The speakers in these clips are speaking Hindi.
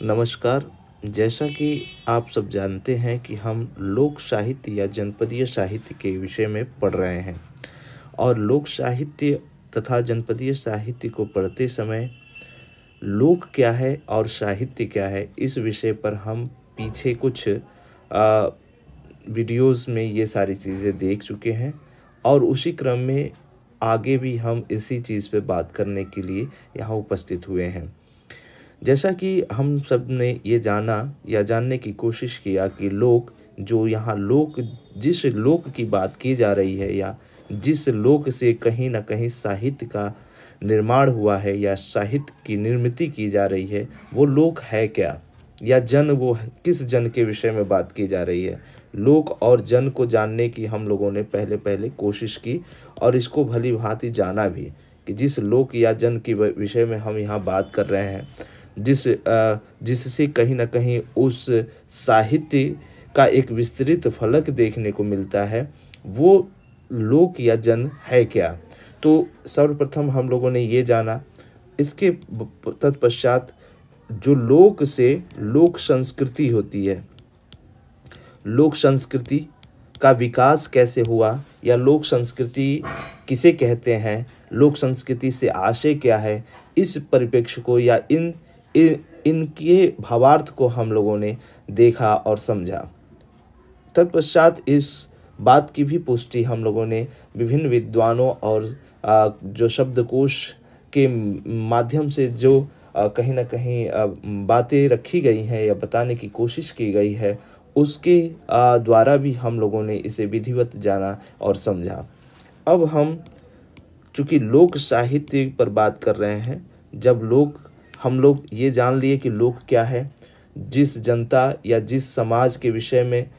नमस्कार। जैसा कि आप सब जानते हैं कि हम लोक साहित्य या जनपदीय साहित्य के विषय में पढ़ रहे हैं और लोक साहित्य तथा जनपदीय साहित्य को पढ़ते समय लोक क्या है और साहित्य क्या है, इस विषय पर हम पीछे कुछ वीडियोस में ये सारी चीज़ें देख चुके हैं और उसी क्रम में आगे भी हम इसी चीज़ पे बात करने के लिए यहाँ उपस्थित हुए हैं। जैसा कि हम सब ने ये जाना या जानने की कोशिश किया कि लोक जो यहाँ लोक जिस लोक की बात की जा रही है या जिस लोक से कहीं न कहीं साहित्य का निर्माण हुआ है या साहित्य की निर्मिति की जा रही है, वो लोक है क्या? या जन वो किस जन के विषय में बात की जा रही है? लोक और जन को जानने की हम लोगों ने पहले पहले कोशिश की और इसको भली भांति जाना भी कि जिस लोक या जन के विषय में हम यहाँ बात कर रहे हैं, जिससे कहीं न कहीं उस साहित्य का एक विस्तृत फलक देखने को मिलता है, वो लोक या जन है क्या? तो सर्वप्रथम हम लोगों ने ये जाना। इसके तत्पश्चात जो लोक से लोक संस्कृति होती है, लोक संस्कृति का विकास कैसे हुआ या लोक संस्कृति किसे कहते हैं, लोक संस्कृति से आशय क्या है, इस परिप्रेक्ष्य को या इनके भावार्थ को हम लोगों ने देखा और समझा। तत्पश्चात इस बात की भी पुष्टि हम लोगों ने विभिन्न विद्वानों और जो शब्दकोश के माध्यम से जो कहीं न कहीं बातें रखी गई हैं या बताने की कोशिश की गई है, उसके द्वारा भी हम लोगों ने इसे विधिवत जाना और समझा। अब हम चूँकि लोक साहित्य पर बात कर रहे हैं, जब हम लोग ये जान लिए कि लोक क्या है, जिस जनता या जिस समाज के विषय में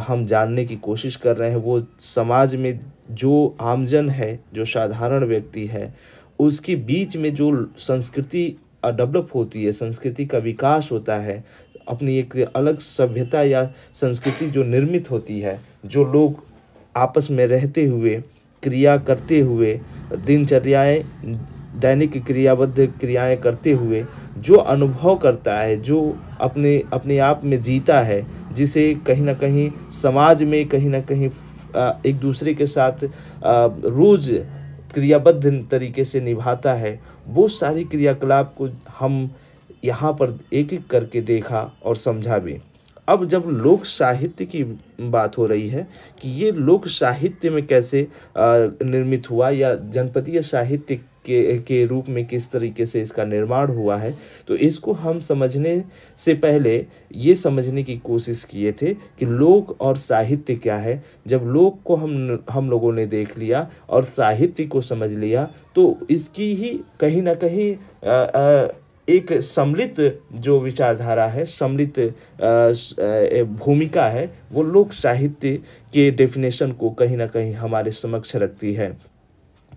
हम जानने की कोशिश कर रहे हैं, वो समाज में जो आमजन है, जो साधारण व्यक्ति है, उसके बीच में जो संस्कृति डेवलप होती है, संस्कृति का विकास होता है, अपनी एक अलग सभ्यता या संस्कृति जो निर्मित होती है, जो लोग आपस में रहते हुए, क्रिया करते हुए, दिनचर्याएँ दैनिक क्रियाबद्ध क्रियाएं करते हुए जो अनुभव करता है, जो अपने आप में जीता है, जिसे कहीं न कहीं समाज में कहीं न कहीं एक दूसरे के साथ रोज़ क्रियाबद्ध तरीके से निभाता है, वो सारी क्रियाकलाप को हम यहाँ पर एक-एक करके देखा और समझा भी। अब जब लोक साहित्य की बात हो रही है कि ये लोक साहित्य में कैसे निर्मित हुआ या जनपदीय साहित्य के रूप में किस तरीके से इसका निर्माण हुआ है, तो इसको हम समझने से पहले ये समझने की कोशिश किए थे कि लोक और साहित्य क्या है। जब लोक को हम लोगों ने देख लिया और साहित्य को समझ लिया, तो इसकी ही कहीं न कहीं एक सम्मिलित जो विचारधारा है, सम्मिलित भूमिका है, वो लोक साहित्य के डेफिनेशन को कहीं न कहीं हमारे समक्ष रखती है।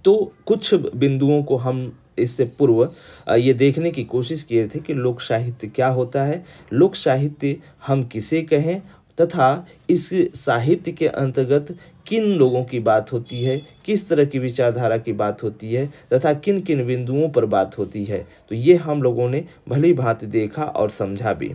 तो कुछ बिंदुओं को हम इससे पूर्व ये देखने की कोशिश किए थे कि लोक साहित्य क्या होता है, लोक साहित्य हम किसे कहें तथा इस साहित्य के अंतर्गत किन लोगों की बात होती है, किस तरह की विचारधारा की बात होती है तथा किन किन बिंदुओं पर बात होती है। तो ये हम लोगों ने भली भांति देखा और समझा भी।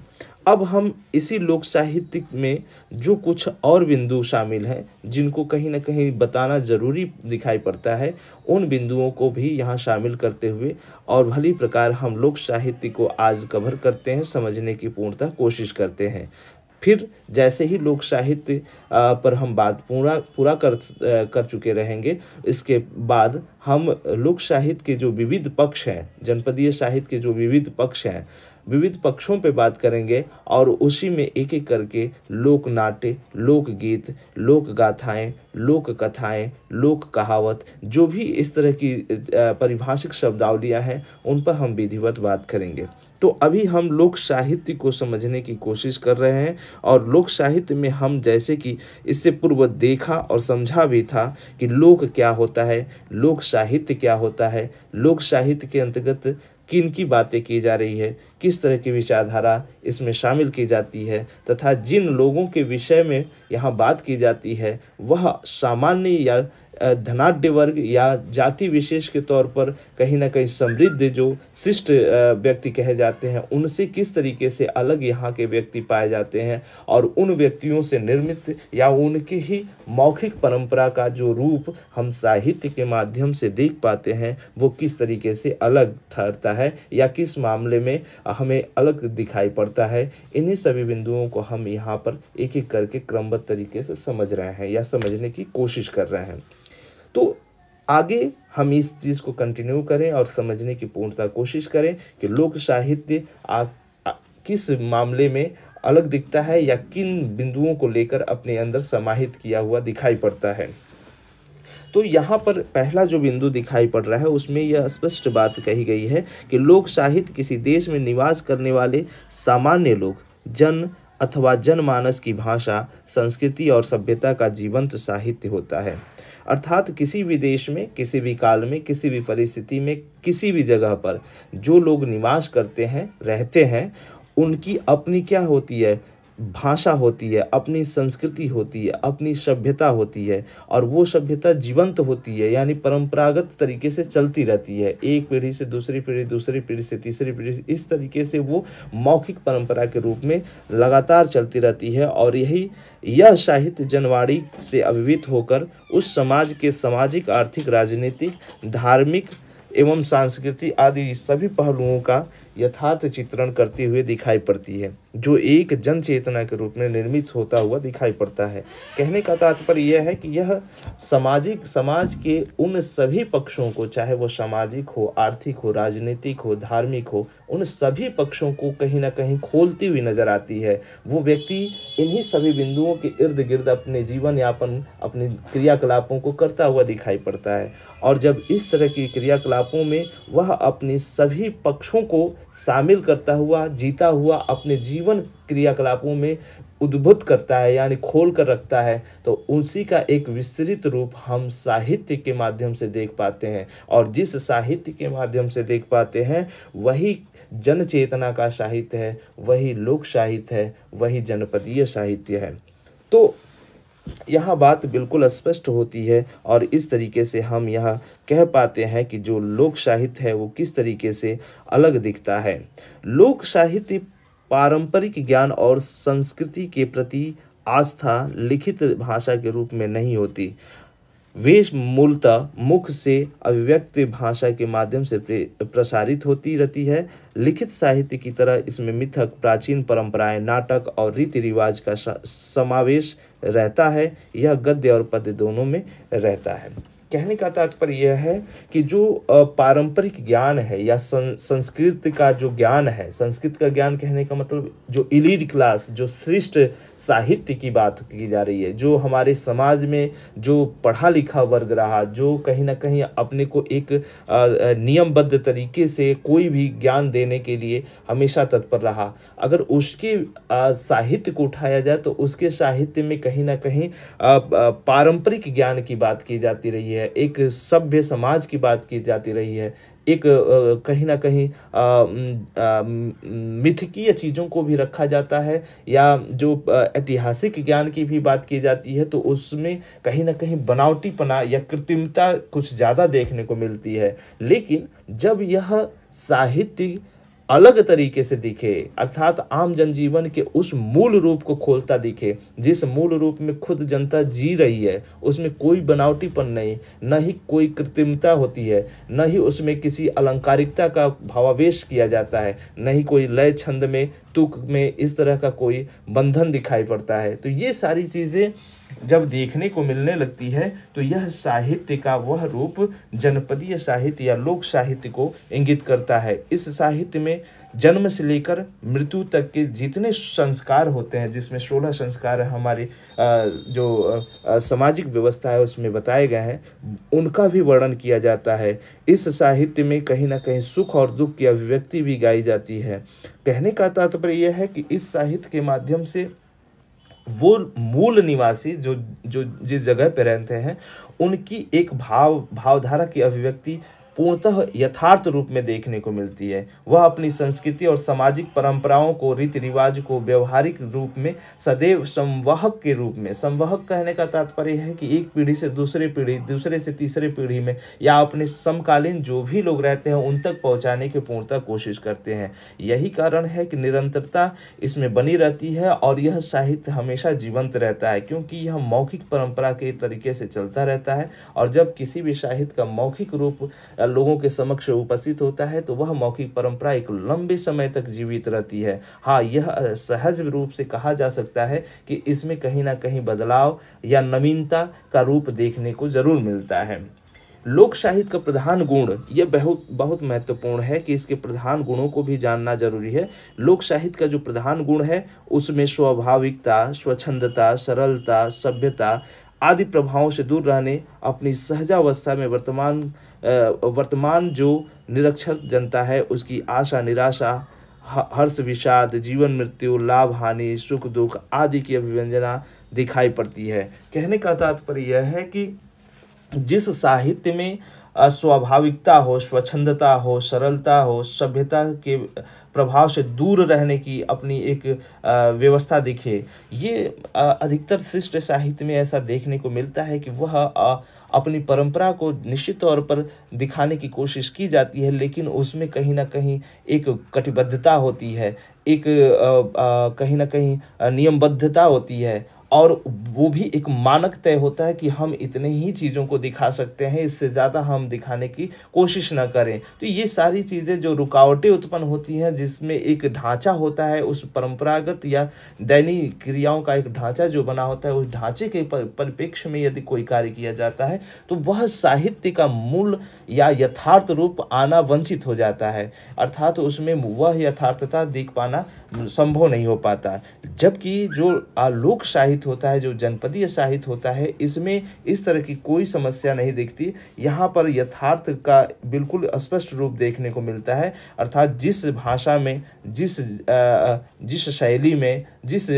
अब हम इसी लोक साहित्य में जो कुछ और बिंदु शामिल हैं, जिनको कहीं न कहीं बताना ज़रूरी दिखाई पड़ता है, उन बिंदुओं को भी यहाँ शामिल करते हुए और भली प्रकार हम लोक साहित्य को आज कवर करते हैं, समझने की पूर्णतः कोशिश करते हैं। फिर जैसे ही लोक साहित्य पर हम बात पूरा कर चुके रहेंगे, इसके बाद हम लोक साहित्य के जो विविध पक्ष हैं, जनपदीय साहित्य के जो विविध पक्ष हैं, विविध पक्षों पे बात करेंगे और उसी में एक-एक करके लोक नाट्य, लोकगीत, लोक गाथाएँ, लोक कथाएँ, लोक कहावत, जो भी इस तरह की पारिभाषिक शब्दावलियाँ हैं, उन पर हम विधिवत बात करेंगे। तो अभी हम लोक साहित्य को समझने की कोशिश कर रहे हैं और लोक साहित्य में हम जैसे कि इससे पूर्व देखा और समझा भी था कि लोक क्या होता है, लोक साहित्य क्या होता है, लोक साहित्य के अंतर्गत किन की बातें की जा रही है, किस तरह की विचारधारा इसमें शामिल की जाती है तथा जिन लोगों के विषय में यहाँ बात की जाती है, वह सामान्य या धनाढ्य वर्ग या जाति विशेष के तौर पर कहीं ना कहीं समृद्ध जो शिष्ट व्यक्ति कहे जाते हैं, उनसे किस तरीके से अलग यहाँ के व्यक्ति पाए जाते हैं, और उन व्यक्तियों से निर्मित या उनके ही मौखिक परंपरा का जो रूप हम साहित्य के माध्यम से देख पाते हैं वो किस तरीके से अलग ठहरता है या किस मामले में हमें अलग दिखाई पड़ता है। इन्हीं सभी बिंदुओं को हम यहाँ पर एक एक करके क्रमबद्ध तरीके से समझ रहे हैं या समझने की कोशिश कर रहे हैं। तो आगे हम इस चीज़ को कंटिन्यू करें और समझने की पूर्णतः कोशिश करें कि लोक साहित्य किस मामले में अलग दिखता है या किन बिंदुओं को लेकर अपने अंदर समाहित किया हुआ दिखाई पड़ता है। तो यहाँ पर पहला जो बिंदु दिखाई पड़ रहा है उसमें यह स्पष्ट बात कही गई है कि लोक साहित्य किसी देश में निवास करने वाले सामान्य लोग, जन अथवा जनमानस की भाषा, संस्कृति और सभ्यता का जीवंत साहित्य होता है। अर्थात किसी भी देश में, किसी भी काल में, किसी भी परिस्थिति में, किसी भी जगह पर जो लोग निवास करते हैं, रहते हैं, उनकी अपनी क्या होती है, भाषा होती है, अपनी संस्कृति होती है, अपनी सभ्यता होती है, और वो सभ्यता जीवंत होती है, यानी परंपरागत तरीके से चलती रहती है। एक पीढ़ी से दूसरी पीढ़ी, दूसरी पीढ़ी से तीसरी पीढ़ी, इस तरीके से वो मौखिक परंपरा के रूप में लगातार चलती रहती है। और यह साहित्य जनवाणी से अभिभूत होकर उस समाज के सामाजिक, आर्थिक, राजनीतिक, धार्मिक एवं सांस्कृतिक आदि सभी पहलुओं का यथार्थ चित्रण करते हुए दिखाई पड़ती है, जो एक जन चेतना के रूप में निर्मित होता हुआ दिखाई पड़ता है। कहने का तात्पर्य यह है कि यह समाज के उन सभी पक्षों को, चाहे वो सामाजिक हो, आर्थिक हो, राजनीतिक हो, धार्मिक हो, उन सभी पक्षों को कहीं ना कहीं खोलती हुई नजर आती है। वो व्यक्ति इन्हीं सभी बिंदुओं के इर्द गिर्द अपने जीवन यापन, अपने क्रियाकलापों को करता हुआ दिखाई पड़ता है। और जब इस तरह की क्रियाकलापों में वह अपनी सभी पक्षों को शामिल करता हुआ, जीता हुआ अपने जीवन क्रियाकलापों में उद्भुत करता है, यानी खोल कर रखता है, तो उसी का एक विस्तृत रूप हम साहित्य के माध्यम से देख पाते हैं। और जिस साहित्य के माध्यम से देख पाते हैं वही जन चेतना का साहित्य है, वही लोक साहित्य है, वही जनपदीय साहित्य है। तो यहाँ बात बिल्कुल स्पष्ट होती है और इस तरीके से हम यह कह पाते हैं कि जो लोक साहित्य है वो किस तरीके से अलग दिखता है। लोक साहित्य पारंपरिक ज्ञान और संस्कृति के प्रति आस्था लिखित भाषा के रूप में नहीं होती। वे मूलतः मुख से अभिव्यक्त भाषा के माध्यम से प्रसारित होती रहती है। लिखित साहित्य की तरह इसमें मिथक, प्राचीन परंपराएं, नाटक और रीति रिवाज का समावेश रहता है। यह गद्य और पद्य दोनों में रहता है। कहने का तात्पर्य यह है कि जो पारंपरिक ज्ञान है या संस्कृत का जो ज्ञान है, संस्कृत का ज्ञान कहने का मतलब जो एलीट क्लास, जो श्रेष्ठ साहित्य की बात की जा रही है, जो हमारे समाज में जो पढ़ा लिखा वर्ग रहा, जो कहीं ना कहीं अपने को एक नियमबद्ध तरीके से कोई भी ज्ञान देने के लिए हमेशा तत्पर रहा, अगर उसके साहित्य को उठाया जाए तो उसके साहित्य में कहीं ना कहीं पारंपरिक ज्ञान की बात की जाती रही है, एक सभ्य समाज की बात की जाती रही है, एक कहीं ना कहीं मिथकीय चीज़ों को भी रखा जाता है, या जो ऐतिहासिक ज्ञान की भी बात की जाती है तो उसमें कहीं ना कहीं बनावटीपना या कृत्रिमता कुछ ज़्यादा देखने को मिलती है। लेकिन जब यह साहित्य अलग तरीके से दिखे, अर्थात आम जनजीवन के उस मूल रूप को खोलता दिखे, जिस मूल रूप में खुद जनता जी रही है, उसमें कोई बनावटीपन नहीं, न ही कोई कृत्रिमता होती है, न ही उसमें किसी अलंकारिकता का भावावेश किया जाता है, न ही कोई लय छंद में, तुक में इस तरह का कोई बंधन दिखाई पड़ता है। तो ये सारी चीज़ें जब देखने को मिलने लगती है तो यह साहित्य का वह रूप जनपदीय साहित्य या लोक साहित्य को इंगित करता है। इस साहित्य में जन्म से लेकर मृत्यु तक के जितने संस्कार होते हैं, जिसमें 16 संस्कार हमारी जो सामाजिक व्यवस्था है उसमें बताए गए हैं, उनका भी वर्णन किया जाता है। इस साहित्य में कहीं ना कहीं सुख और दुख की अभिव्यक्ति भी गाई जाती है। कहने का तात्पर्य यह है कि इस साहित्य के माध्यम से वो मूल निवासी जो जिस जगह पे रहते हैं उनकी एक भावधारा की अभिव्यक्ति पूर्णतः यथार्थ रूप में देखने को मिलती है। वह अपनी संस्कृति और सामाजिक परंपराओं को, रीति रिवाज को व्यवहारिक रूप में सदैव संवाहक के रूप में, संवाहक कहने का तात्पर्य है कि एक पीढ़ी से दूसरे पीढ़ी, दूसरे से तीसरे पीढ़ी में या अपने समकालीन जो भी लोग रहते हैं उन तक पहुंचाने की पूर्णतः कोशिश करते हैं। यही कारण है कि निरंतरता इसमें बनी रहती है और यह साहित्य हमेशा जीवंत रहता है, क्योंकि यह मौखिक परंपरा के तरीके से चलता रहता है। और जब किसी भी साहित्य का मौखिक रूप लोगों के समक्ष उपस्थित होता है तो वह मौखिक परंपरा एक लंबे समय तक जीवित रहती है। हाँ, यह सहज रूप से कहा जा सकता है कि इसमें कहीं ना कहीं बदलाव या नवीनता का रूप देखने को जरूर मिलता है। लोक साहित्य का प्रधान गुण, यह बहुत बहुत महत्वपूर्ण है कि इसके प्रधान गुणों को भी जानना जरूरी है। लोक साहित्य का जो प्रधान गुण है उसमें स्वाभाविकता, स्वच्छंदता, सरलता, सभ्यता आदि प्रभावों से दूर रहने, अपनी सहजावस्था में वर्तमान जो निरक्षर जनता है उसकी आशा निराशा, हर्ष विषाद, जीवन मृत्यु, लाभ हानि, सुख दुख आदि की अभिव्यंजना दिखाई पड़ती है। कहने का तात्पर्य यह है कि जिस साहित्य में स्वाभाविकता हो, स्वच्छंदता हो, सरलता हो, सभ्यता के प्रभाव से दूर रहने की अपनी एक व्यवस्था दिखे, ये अधिकतर शिष्ट साहित्य में ऐसा देखने को मिलता है कि वह अपनी परंपरा को निश्चित तौर पर दिखाने की कोशिश की जाती है, लेकिन उसमें कहीं ना कहीं एक कटिबद्धता होती है, एक कहीं ना कहीं नियमबद्धता होती है और वो भी एक मानक तय होता है कि हम इतने ही चीज़ों को दिखा सकते हैं, इससे ज़्यादा हम दिखाने की कोशिश ना करें। तो ये सारी चीज़ें जो रुकावटें उत्पन्न होती हैं, जिसमें एक ढांचा होता है, उस परंपरागत या दैनिक क्रियाओं का एक ढांचा जो बना होता है, उस ढांचे के परिप्रेक्ष्य में यदि कोई कार्य किया जाता है तो वह साहित्य का मूल या यथार्थ रूप आना वंचित हो जाता है, अर्थात उसमें वह यथार्थता देख पाना संभव नहीं हो पाता। जबकि जो लोक साहित्य होता है, जो जनपदीय साहित्य होता है, इसमें इस तरह की कोई समस्या नहीं दिखती। यहाँ पर यथार्थ का बिल्कुल स्पष्ट रूप देखने को मिलता है, अर्थात जिस भाषा में, जिस शैली में, जिस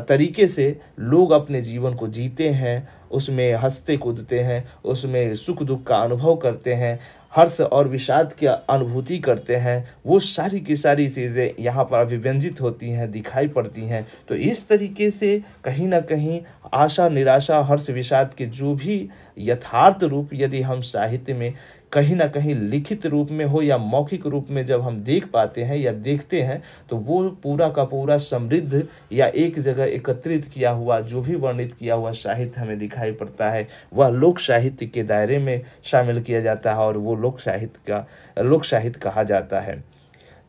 तरीके से लोग अपने जीवन को जीते हैं, उसमें हंसते कूदते हैं, उसमें सुख दुख का अनुभव करते हैं, हर्ष और विषाद की अनुभूति करते हैं, वो सारी की सारी चीज़ें यहाँ पर अभिव्यंजित होती हैं, दिखाई पड़ती हैं। तो इस तरीके से कहीं ना कहीं आशा निराशा, हर्ष विषाद के जो भी यथार्थ रूप यदि हम साहित्य में कहीं ना कहीं लिखित रूप में हो या मौखिक रूप में जब हम देख पाते हैं या देखते हैं, तो वो पूरा का पूरा समृद्ध या एक जगह एकत्रित किया हुआ जो भी वर्णित किया हुआ साहित्य हमें दिखाई पड़ता है, वह लोक साहित्य के दायरे में शामिल किया जाता है और वो लोक साहित्य कहा जाता है।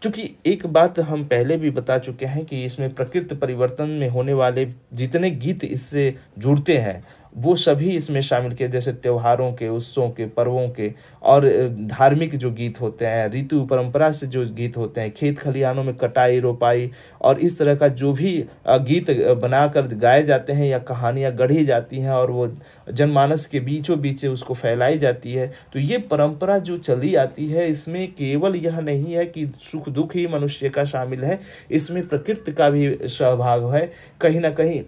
चूँकि एक बात हम पहले भी बता चुके हैं कि इसमें प्रकृति परिवर्तन में होने वाले जितने गीत इससे जुड़ते हैं वो सभी इसमें शामिल किए, जैसे त्योहारों के, उत्सवों के, पर्वों के और धार्मिक जो गीत होते हैं, ऋतु परंपरा से जो गीत होते हैं, खेत खलिहानों में कटाई रोपाई और इस तरह का जो भी गीत बनाकर गाए जाते हैं या कहानियाँ गढ़ी जाती हैं और वो जनमानस के बीचों बीच उसको फैलाई जाती है। तो ये परंपरा जो चली आती है, इसमें केवल यह नहीं है कि सुख दुख ही मनुष्य का शामिल है, इसमें प्रकृति का भी सहभाग है। कहीं ना कहीं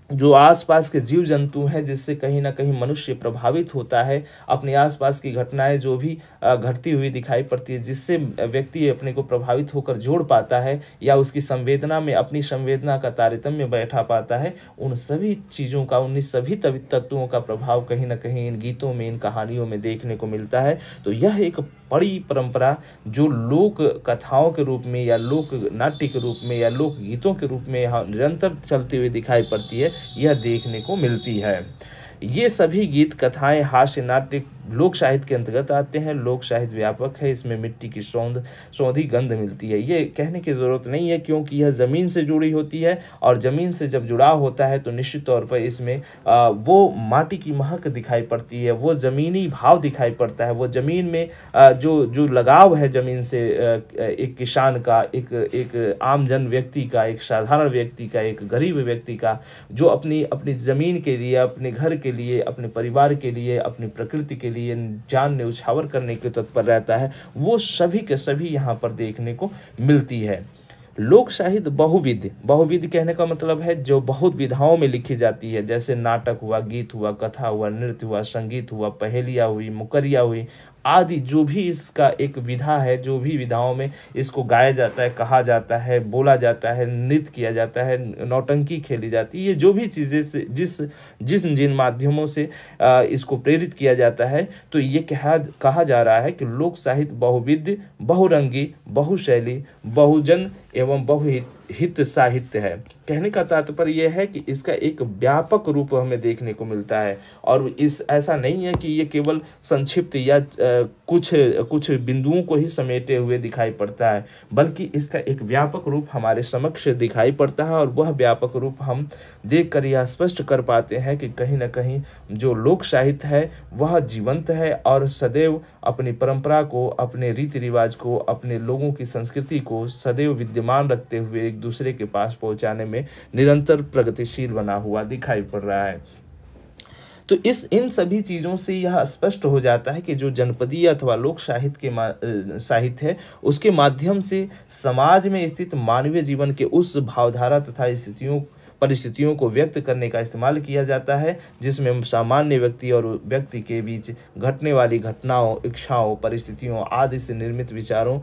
जो आसपास के जीव जंतु हैं, जिससे कहीं ना कहीं मनुष्य प्रभावित होता है, अपने आसपास की घटनाएं जो भी घटती हुई दिखाई पड़ती है, जिससे व्यक्ति अपने को प्रभावित होकर जोड़ पाता है या उसकी संवेदना में अपनी संवेदना का तारतम्य बैठा पाता है, उन सभी चीज़ों का, उन सभी तत्वों का प्रभाव कहीं ना कहीं इन गीतों में, इन कहानियों में देखने को मिलता है। तो यह एक बड़ी परंपरा जो लोक कथाओं के रूप में या लोक नाट्य के रूप में या लोक गीतों के रूप में यहाँ निरंतर चलती हुई दिखाई पड़ती है, यह देखने को मिलती है। ये सभी गीत, कथाएं, हास्य, नाट्य लोक साहित्य के अंतर्गत आते हैं। लोक साहित्य व्यापक है, इसमें मिट्टी की सौंधी गंध मिलती है, ये कहने की ज़रूरत नहीं है, क्योंकि यह ज़मीन से जुड़ी होती है और ज़मीन से जब जुड़ाव होता है तो निश्चित तौर पर इसमें वो माटी की महक दिखाई पड़ती है, वो ज़मीनी भाव दिखाई पड़ता है, वो ज़मीन में जो लगाव है ज़मीन से, एक किसान का, एक आम जन व्यक्ति का, एक साधारण व्यक्ति का, एक गरीब व्यक्ति का, जो अपनी ज़मीन के लिए, अपने घर के लिए, अपने परिवार के लिए, अपनी प्रकृति के लिए जान न्यौछावर करने के तत्पर रहता है, वो सभी के सभी यहाँ पर देखने को मिलती है। लोक साहित्य बहुविध कहने का मतलब है जो बहुत विधाओं में लिखी जाती है, जैसे नाटक हुआ, गीत हुआ, कथा हुआ, नृत्य हुआ, संगीत हुआ, पहेलियाँ हुई, मुकरिया हुई आदि जो भी इसका एक विधा है, जो भी विधाओं में इसको गाया जाता है, कहा जाता है, बोला जाता है, नृत्य किया जाता है, नौटंकी खेली जाती है, ये जो भी चीज़ें से जिस जिस जिन माध्यमों से इसको प्रेरित किया जाता है, तो ये कहा जा रहा है कि लोक साहित्य बहुविध, बहुरंगी, बहुशैली, बहुजन एवं बहुहित साहित्य है। कहने का तात्पर्य यह है कि इसका एक व्यापक रूप हमें देखने को मिलता है, और इस ऐसा नहीं है कि ये केवल संक्षिप्त या कुछ कुछ बिंदुओं को ही समेटे हुए दिखाई पड़ता है, बल्कि इसका एक व्यापक रूप हमारे समक्ष दिखाई पड़ता है। और वह व्यापक रूप हम देखकर यह स्पष्ट कर पाते हैं कि कहीं न कहीं जो लोक साहित्य है वह जीवंत है और सदैव अपनी परंपरा को, अपने रीति रिवाज को, अपने लोगों की संस्कृति को सदैव विद्यमान रखते हुए एक दूसरे के पास पहुंचाने में निरंतर प्रगतिशील बना हुआ दिखाई पड़ रहा है। तो इन सभी चीज़ों से यह स्पष्ट हो जाता है कि जो जनपदीय अथवा लोक साहित्य के साहित्य है, उसके माध्यम से समाज में स्थित मानवीय जीवन के उस भावधारा तथा परिस्थितियों को व्यक्त करने का इस्तेमाल किया जाता है, जिसमें सामान्य व्यक्ति और व्यक्ति के बीच घटने वाली घटनाओं, इच्छाओं, परिस्थितियों आदि से निर्मित विचारों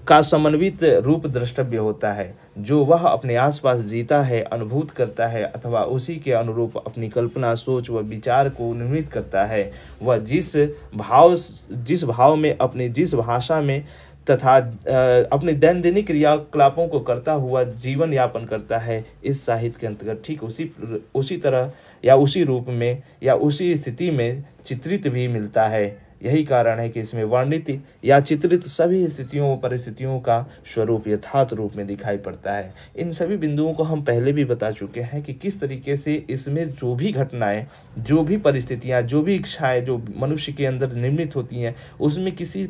का समन्वित रूप द्रष्टव्य होता है, जो वह अपने आसपास जीता है, अनुभूत करता है अथवा उसी के अनुरूप अपनी कल्पना, सोच व विचार को निर्मित करता है। वह जिस भाव में, अपनी जिस भाषा में तथा अपने दैनंदिन क्रियाकलापों को करता हुआ जीवन यापन करता है, इस साहित्य के अंतर्गत ठीक उसी तरह या उसी रूप में या उसी स्थिति में चित्रित भी मिलता है। यही कारण है कि इसमें वर्णित या चित्रित सभी स्थितियों व परिस्थितियों का स्वरूप यथार्थ रूप में दिखाई पड़ता है। इन सभी बिंदुओं को हम पहले भी बता चुके हैं कि किस तरीके से इसमें जो भी घटनाएं, जो भी परिस्थितियां, जो भी इच्छाएं जो मनुष्य के अंदर निर्मित होती हैं, उसमें किसी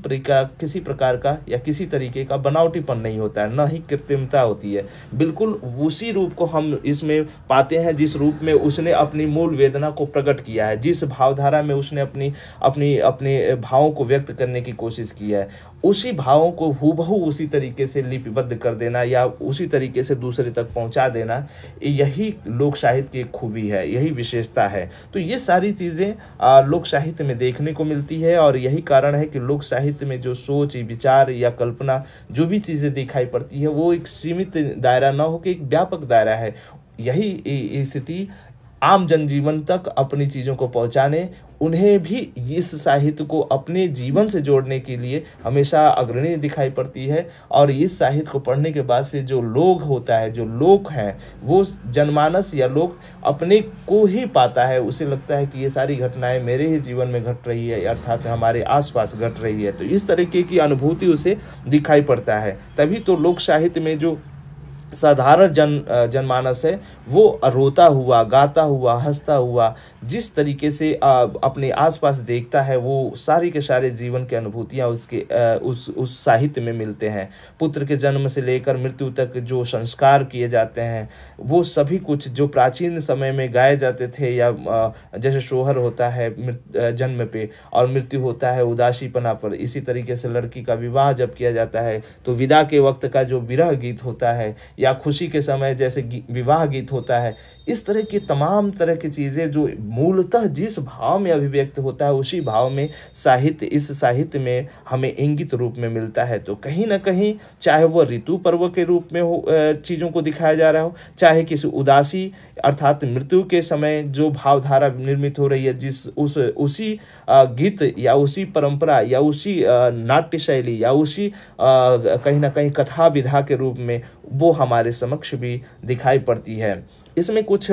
प्रकार का या किसी तरीके का बनावटीपन नहीं होता है, न ही कृत्रिमता होती है। बिल्कुल उसी रूप को हम इसमें पाते हैं जिस रूप में उसने अपनी मूल वेदना को प्रकट किया है, जिस भावधारा में उसने अपनी भावों को व्यक्त करने की कोशिश की है। उसी भावों को हूबहू उसी तरीके से लिपिबद्ध कर देना या उसी तरीके से दूसरे तक पहुंचा देना, यही लोक साहित्य की खूबी है, यही विशेषता है। तो ये सारी चीज़ें लोक साहित्य में देखने को मिलती है, और यही कारण है कि लोक साहित्य में जो सोच, विचार या कल्पना जो भी चीज़ें दिखाई पड़ती है, वो एक सीमित दायरा न होकर एक व्यापक दायरा है। यही स्थिति आम जनजीवन तक अपनी चीज़ों को पहुंचाने, उन्हें भी इस साहित्य को अपने जीवन से जोड़ने के लिए हमेशा अग्रणी दिखाई पड़ती है। और इस साहित्य को पढ़ने के बाद से जो लोग होता है, जो लोग हैं, वो जनमानस या लोग अपने को ही पाता है, उसे लगता है कि ये सारी घटनाएं मेरे ही जीवन में घट रही है, अर्थात हमारे आसपास घट रही है। तो इस तरीके की अनुभूति उसे दिखाई पड़ता है। तभी तो लोक साहित्य में जो साधारण जनमानस है, वो रोता हुआ, गाता हुआ, हंसता हुआ, जिस तरीके से अपने आसपास देखता है, वो सारी के सारे जीवन की अनुभूतियाँ उसके उस साहित्य में मिलते हैं। पुत्र के जन्म से लेकर मृत्यु तक जो संस्कार किए जाते हैं, वो सभी कुछ जो प्राचीन समय में गाए जाते थे, या जैसे सोहर होता है जन्म पे और मृत्यु होता है उदासीपना पर, इसी तरीके से लड़की का विवाह जब किया जाता है तो विदा के वक्त का जो विरह गीत होता है, या खुशी के समय जैसे विवाह गीत होता है, इस तरह की तमाम तरह की चीज़ें जो मूलतः जिस भाव में अभिव्यक्त होता है, उसी भाव में इस साहित्य में हमें इंगित रूप में मिलता है। तो कहीं ना कहीं चाहे वह ऋतु पर्व के रूप में हो, चीज़ों को दिखाया जा रहा हो, चाहे किसी उदासी अर्थात मृत्यु के समय जो भावधारा निर्मित हो रही है, उसी गीत या उसी परंपरा या उसी नाट्य शैली या उसी कहीं ना कहीं कथा विधा के रूप में वो हमारे समक्ष भी दिखाई पड़ती है। इसमें कुछ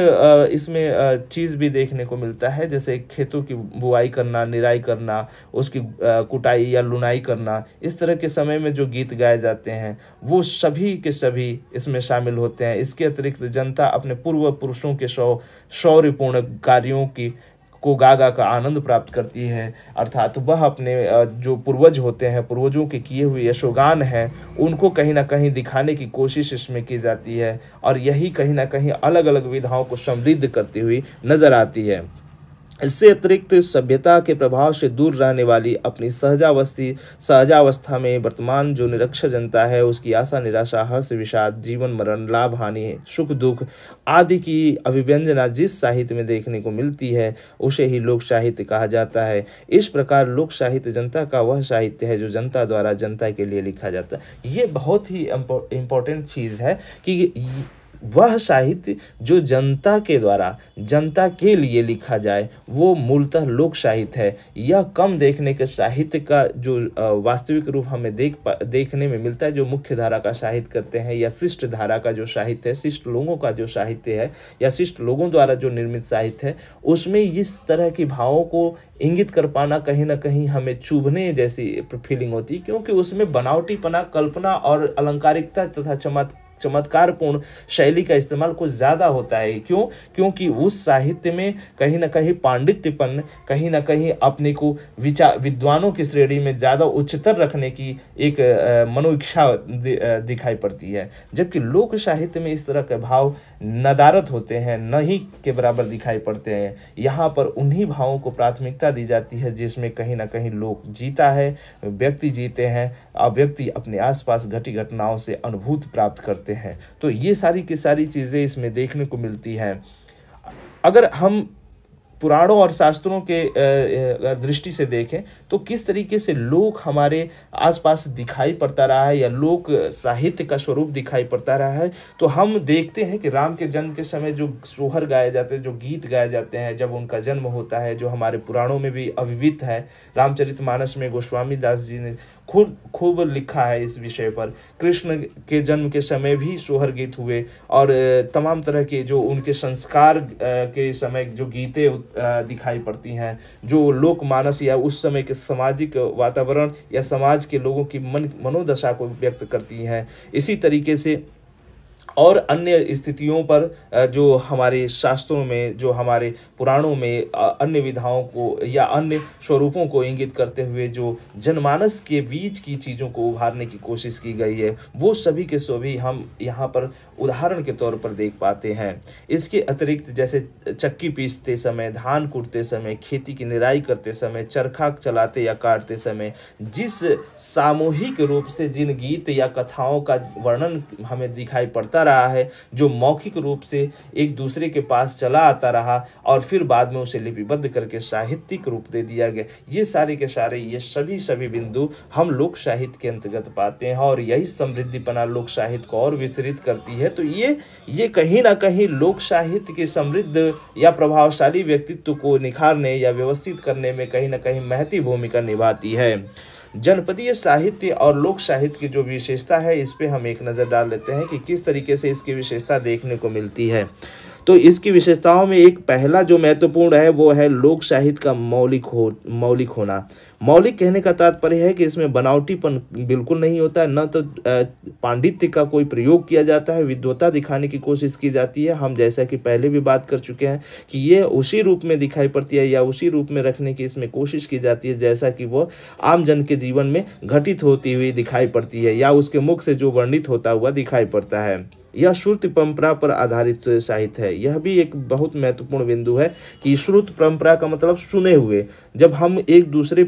चीज़ भी देखने को मिलता है, जैसे खेतों की बुआई करना, निराई करना, उसकी कुटाई या लुनाई करना, इस तरह के समय में जो गीत गाए जाते हैं वो सभी के सभी इसमें शामिल होते हैं। इसके अतिरिक्त जनता अपने पूर्व पुरुषों के शौर्यपूर्ण कार्यों को गा का आनंद प्राप्त करती है, अर्थात वह अपने जो पूर्वज होते हैं, पूर्वजों के किए हुए यशोगान हैं, उनको कहीं ना कहीं दिखाने की कोशिश इसमें की जाती है, और यही कहीं ना कहीं अलग अलग विधाओं को समृद्ध करती हुई नजर आती है। इससे अतिरिक्त सभ्यता के प्रभाव से दूर रहने वाली अपनी सहजावस्था में वर्तमान जो निरक्षर जनता है, उसकी आशा निराशा, हर्ष विषाद, जीवन मरण, लाभ हानि, सुख दुख आदि की अभिव्यंजना जिस साहित्य में देखने को मिलती है उसे ही लोक साहित्य कहा जाता है। इस प्रकार लोक साहित्य जनता का वह साहित्य है जो जनता द्वारा जनता के लिए लिखा जाता है। ये बहुत ही इम्पोर्टेंट चीज़ है कि वह साहित्य जो जनता के द्वारा जनता के लिए लिखा जाए वो मूलतः लोक साहित्य है। यह कम देखने के साहित्य का जो वास्तविक रूप हमें देखने में मिलता है, जो मुख्य धारा का साहित्य करते हैं या शिष्ट धारा का जो साहित्य है, शिष्ट लोगों का जो साहित्य है या शिष्ट लोगों द्वारा जो निर्मित साहित्य है, उसमें इस तरह की भावों को इंगित कर पाना कहीं ना कहीं हमें चुभने जैसी फीलिंग होती है, क्योंकि उसमें बनावटीपना, कल्पना और अलंकारिकता तथा चमत्कारपूर्ण शैली का इस्तेमाल कुछ ज़्यादा होता है। क्यों? क्योंकि उस साहित्य में कहीं ना कहीं पांडित्यपन, कहीं ना कहीं अपने को विद्वानों की श्रेणी में ज़्यादा उच्चतर रखने की एक मनोइच्छा दिखाई पड़ती है, जबकि लोक साहित्य में इस तरह के भाव नदारत होते हैं, नहीं के बराबर दिखाई पड़ते हैं। यहाँ पर उन्हीं भावों को प्राथमिकता दी जाती है जिसमें कहीं ना कहीं लोक जीता है, व्यक्ति जीते हैं और व्यक्ति अपने आसपास घटी घटनाओं से अनुभूति प्राप्त करते हैं। तो ये सारी की सारी चीज़ें इसमें देखने को मिलती हैं। अगर हम पुराणों और शास्त्रों के दृष्टि से देखें तो किस तरीके से लोक हमारे आसपास दिखाई पड़ता रहा है या लोक साहित्य का स्वरूप दिखाई पड़ता रहा है, तो हम देखते हैं कि राम के जन्म के समय जो सोहर गाए जाते हैं, जो गीत गाए जाते हैं जब उनका जन्म होता है, जो हमारे पुराणों में भी अभिहित है। रामचरितमानस में गोस्वामी दास जी ने खूब लिखा है इस विषय पर। कृष्ण के जन्म के समय भी सोहर गीत हुए और तमाम तरह के जो उनके संस्कार के समय जो गीतें दिखाई पड़ती हैं, जो लोकमानस या उस समय के सामाजिक वातावरण या समाज के लोगों की मनोदशा को व्यक्त करती हैं। इसी तरीके से और अन्य स्थितियों पर जो हमारे शास्त्रों में, जो हमारे पुराणों में अन्य विधाओं को या अन्य स्वरूपों को इंगित करते हुए जो जनमानस के बीच की चीज़ों को उभारने की कोशिश की गई है, वो सभी के सभी हम यहाँ पर उदाहरण के तौर पर देख पाते हैं। इसके अतिरिक्त जैसे चक्की पीसते समय, धान कूटते समय, खेती की निराई करते समय, चरखा चलाते या काटते समय जिस सामूहिक रूप से जिन गीत या कथाओं का वर्णन हमें दिखाई पड़ता रहा है, जो मौखिक रूप से एक दूसरे के पास चला आता रहा और फिर बाद में उसे लिपिबद्ध करके साहित्यिक रूप दे दिया गया, ये सारे के सारे ये सभी बिंदु हम लोक साहित्य के अंतर्गत पाते हैं और यही समृद्धिपना लोक साहित्य को और विस्तृत करती है। तो ये कहीं ना कहीं लोक साहित्य के समृद्ध या प्रभावशाली व्यक्तित्व को निखारने या व्यवस्थित करने में कहीं ना कहीं महती भूमिका निभाती है। जनपदीय साहित्य और लोक साहित्य की जो विशेषता है, इस पे हम एक नज़र डाल लेते हैं कि किस तरीके से इसकी विशेषता देखने को मिलती है। तो इसकी विशेषताओं में एक पहला जो महत्वपूर्ण है वो है लोक साहित्य का मौलिक होना। मौलिक कहने का तात्पर्य है कि इसमें बनावटीपन बिल्कुल नहीं होता है, न तो पांडित्य का कोई प्रयोग किया जाता है, विद्वता दिखाने की कोशिश की जाती है। हम जैसा कि पहले भी बात कर चुके हैं कि ये उसी रूप में दिखाई पड़ती है या उसी रूप में रखने की इसमें कोशिश की जाती है जैसा कि वो आम जन के जीवन में घटित होती हुई दिखाई पड़ती है या उसके मुख से जो वर्णित होता हुआ दिखाई पड़ता है। यह श्रुति परंपरा पर आधारित साहित्य है। यह भी एक बहुत महत्वपूर्ण बिंदु है कि श्रुति परंपरा का मतलब सुने हुए। जब हम एक दूसरे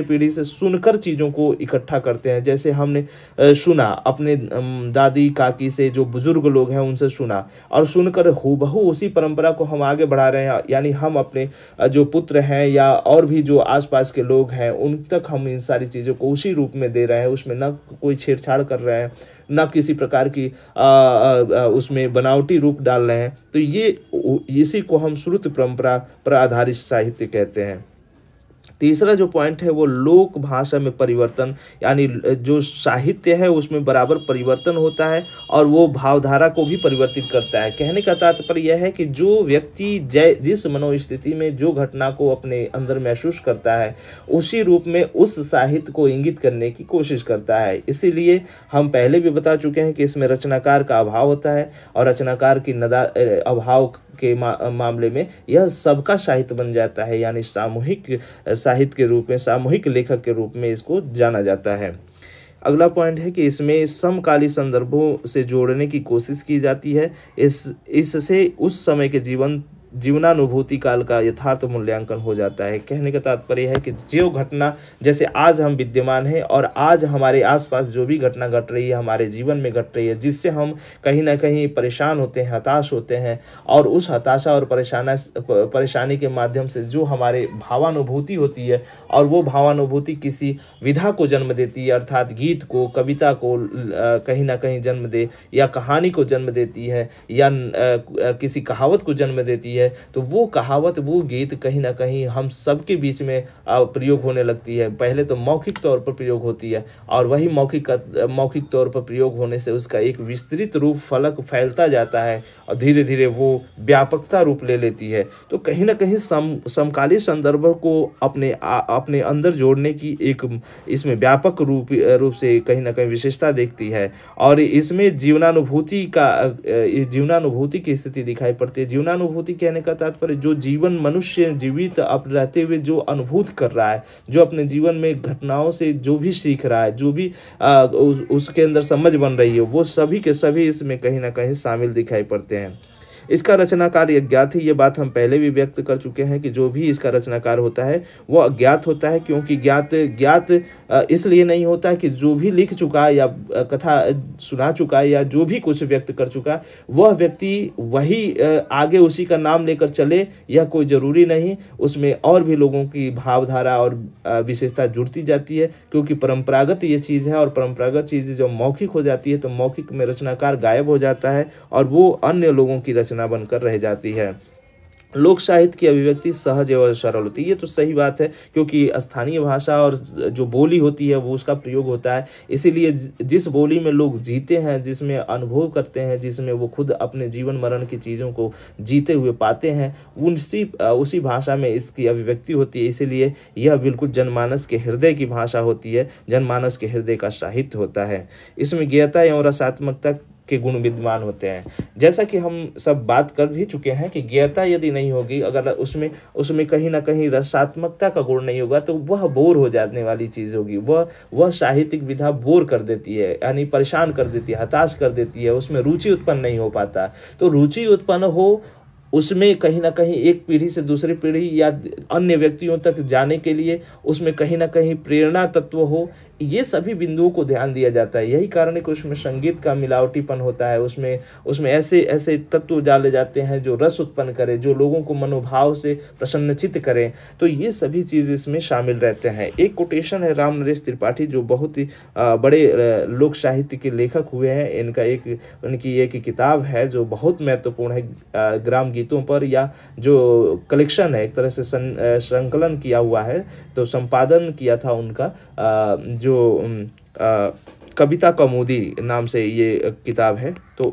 पीढ़ी से सुनकर चीज़ों को इकट्ठा करते हैं, जैसे हमने सुना अपने दादी काकी से, जो बुजुर्ग लोग हैं उनसे सुना और सुनकर हूबहू उसी परंपरा को हम आगे बढ़ा रहे हैं, यानी हम अपने जो पुत्र हैं या और भी जो आसपास के लोग हैं उन तक हम इन सारी चीज़ों को उसी रूप में दे रहे हैं। उसमें न कोई छेड़छाड़ कर रहे हैं, न किसी प्रकार की उसमें बनावटी रूप डाल रहे हैं। तो ये इसी को हम श्रुति परंपरा पर आधारित साहित्य कहते हैं। तीसरा जो पॉइंट है वो लोक भाषा में परिवर्तन, यानी जो साहित्य है उसमें बराबर परिवर्तन होता है और वो भावधारा को भी परिवर्तित करता है। कहने का तात्पर्य यह है कि जो व्यक्ति जिस मनोस्थिति में जो घटना को अपने अंदर महसूस करता है उसी रूप में उस साहित्य को इंगित करने की कोशिश करता है। इसीलिए हम पहले भी बता चुके हैं कि इसमें रचनाकार का अभाव होता है और रचनाकार की अभाव के मामले में यह सबका साहित्य बन जाता है, यानी सामूहिक साहित्य के रूप में, सामूहिक लेखक के रूप में इसको जाना जाता है। अगला पॉइंट है कि इसमें समकालीन संदर्भों से जोड़ने की कोशिश की जाती है। इससे उस समय के जीवन जीवनानुभूति काल का यथार्थ मूल्यांकन हो जाता है। कहने का तात्पर्य है कि जो घटना जैसे आज हम विद्यमान हैं और आज हमारे आसपास जो भी घटना घट रही है, हमारे जीवन में घट रही है, जिससे हम कहीं ना कहीं परेशान होते हैं, हताश होते हैं, और उस हताशा और परेशानी के माध्यम से जो हमारे भावानुभूति होती है, और वो भावानुभूति किसी विधा को जन्म देती है, अर्थात गीत को, कविता को कहीं ना कहीं जन्म दे, या कहानी को जन्म देती है, या किसी कहावत को जन्म देती है, तो वो कहावत, वो गीत कहीं ना कहीं हम सबके बीच में प्रयोग होने लगती है। पहले तो मौखिक तौर पर प्रयोग होती है, और वही मौखिक तौर पर प्रयोग होने से उसका एक विस्तृत रूप फलक फैलता जाता है, और धीरे धीरे वो व्यापकता रूप ले लेती है। तो कहीं ना कहीं समकालीन संदर्भों को अपने अंदर जोड़ने की एक इसमें व्यापक रूप से कहीं ना कहीं विशेषता देखती है, और इसमें जीवनानुभूति की स्थिति दिखाई पड़ती है। जीवनानुभूति कहने का तात्पर्य जो जीवन मनुष्य जीवित अब रहते हुए जो अनुभूत कर रहा है, जो अपने जीवन में घटनाओं से जो भी सीख रहा है, जो भी उसके अंदर समझ बन रही है, वो सभी के सभी इसमें कहीं ना कहीं शामिल दिखाई पड़ते हैं। इसका रचनाकार अज्ञात है, ये बात हम पहले भी व्यक्त कर चुके हैं कि जो भी इसका रचनाकार होता है वो अज्ञात होता है, क्योंकि ज्ञात इसलिए नहीं होता है कि जो भी लिख चुका या कथा सुना चुका या जो भी कुछ व्यक्त कर चुका वह व्यक्ति वही आगे उसी का नाम लेकर चले, यह कोई ज़रूरी नहीं। उसमें और भी लोगों की भावधारा और विशेषता जुड़ती जाती है, क्योंकि परंपरागत ये चीज़ है, और परंपरागत चीज़ जो मौखिक हो जाती है तो मौखिक में रचनाकार गायब हो जाता है और वो अन्य लोगों की रचना बनकर रह जाती है। लोक साहित्य की अभिव्यक्ति सहज एवं सरल होती है, ये तो सही बात है, क्योंकि स्थानीय भाषा और जो बोली होती है वो उसका प्रयोग होता है। इसीलिए जिस बोली में लोग जीते हैं, जिसमें अनुभव करते हैं, जिसमें वो खुद अपने जीवन मरण की चीज़ों को जीते हुए पाते हैं, उसी भाषा में इसकी अभिव्यक्ति होती है। इसीलिए यह बिल्कुल जनमानस के हृदय की भाषा होती है, जनमानस के हृदय का साहित्य होता है। इसमें ज्ञेयता एवं रसात्मकता के गुण विद्यमान होते हैं। जैसा कि हम सब बात कर भी चुके हैं कि ज्ञेयता यदि नहीं होगी, अगर उसमें कहीं ना कहीं रसात्मकता का गुण नहीं होगा, तो वह बोर हो जाने वाली चीज़ होगी। वह साहित्यिक विधा बोर कर देती है, यानी परेशान कर देती है, हताश कर देती है, उसमें रुचि उत्पन्न नहीं हो पाता। तो रुचि उत्पन्न हो उसमें कहीं ना कहीं एक पीढ़ी से दूसरी पीढ़ी या अन्य व्यक्तियों तक जाने के लिए उसमें कहीं ना कहीं प्रेरणा तत्व हो, ये सभी बिंदुओं को ध्यान दिया जाता है। यही कारण है कि उसमें संगीत का मिलावटीपन होता है, उसमें ऐसे ऐसे तत्व डाले जाते हैं जो रस उत्पन्न करें, जो लोगों को मनोभाव से प्रसन्नचित्त करें। तो ये सभी चीज़ इसमें शामिल रहते हैं। एक कोटेशन है राम नरेश त्रिपाठी, जो बहुत ही बड़े लोक साहित्य के लेखक हुए हैं। उनकी एक किताब है जो बहुत महत्वपूर्ण है, ग्राम गीतों पर, या जो कलेक्शन है, एक तरह से संकलन किया हुआ है, तो संपादन किया था उनका, जो कविता कौमुदी नाम से ये किताब है। तो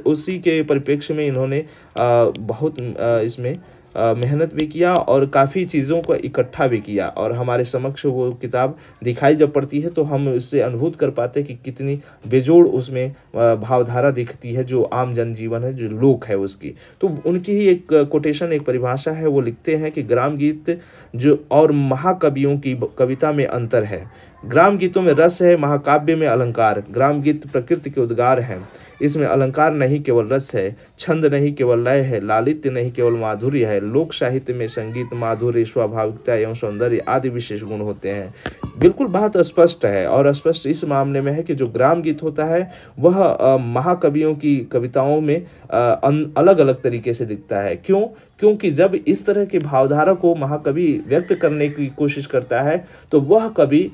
उसी के परिप्रेक्ष्य में इन्होंने बहुत इसमें मेहनत भी किया और काफ़ी चीज़ों को इकट्ठा भी किया, और हमारे समक्ष वो किताब दिखाई जब पड़ती है तो हम इससे अनुभूत कर पाते हैं कि कितनी बेजोड़ उसमें भावधारा दिखती है, जो आम जनजीवन है, जो लोक है उसकी। तो उनकी ही एक कोटेशन, एक परिभाषा है, वो लिखते हैं कि ग्राम गीत जो और महाकवियों की कविता में अंतर है। ग्राम गीतों में रस है, महाकाव्य में अलंकार। ग्राम गीत प्रकृति के उद्गार हैं, इसमें अलंकार नहीं केवल रस है, छंद नहीं केवल लय है, लालित्य नहीं केवल माधुर्य है। लोक साहित्य में संगीत, माधुर्य, स्वाभाविकता एवं सौंदर्य आदि विशेष गुण होते हैं। बिल्कुल बात स्पष्ट है, और स्पष्ट इस मामले में है कि जो ग्राम गीत होता है वह महाकवियों की कविताओं में अलग अलग तरीके से दिखता है। क्योंकि जब इस तरह की भावधारा को महाकवि व्यक्त करने की कोशिश करता है तो वह कवि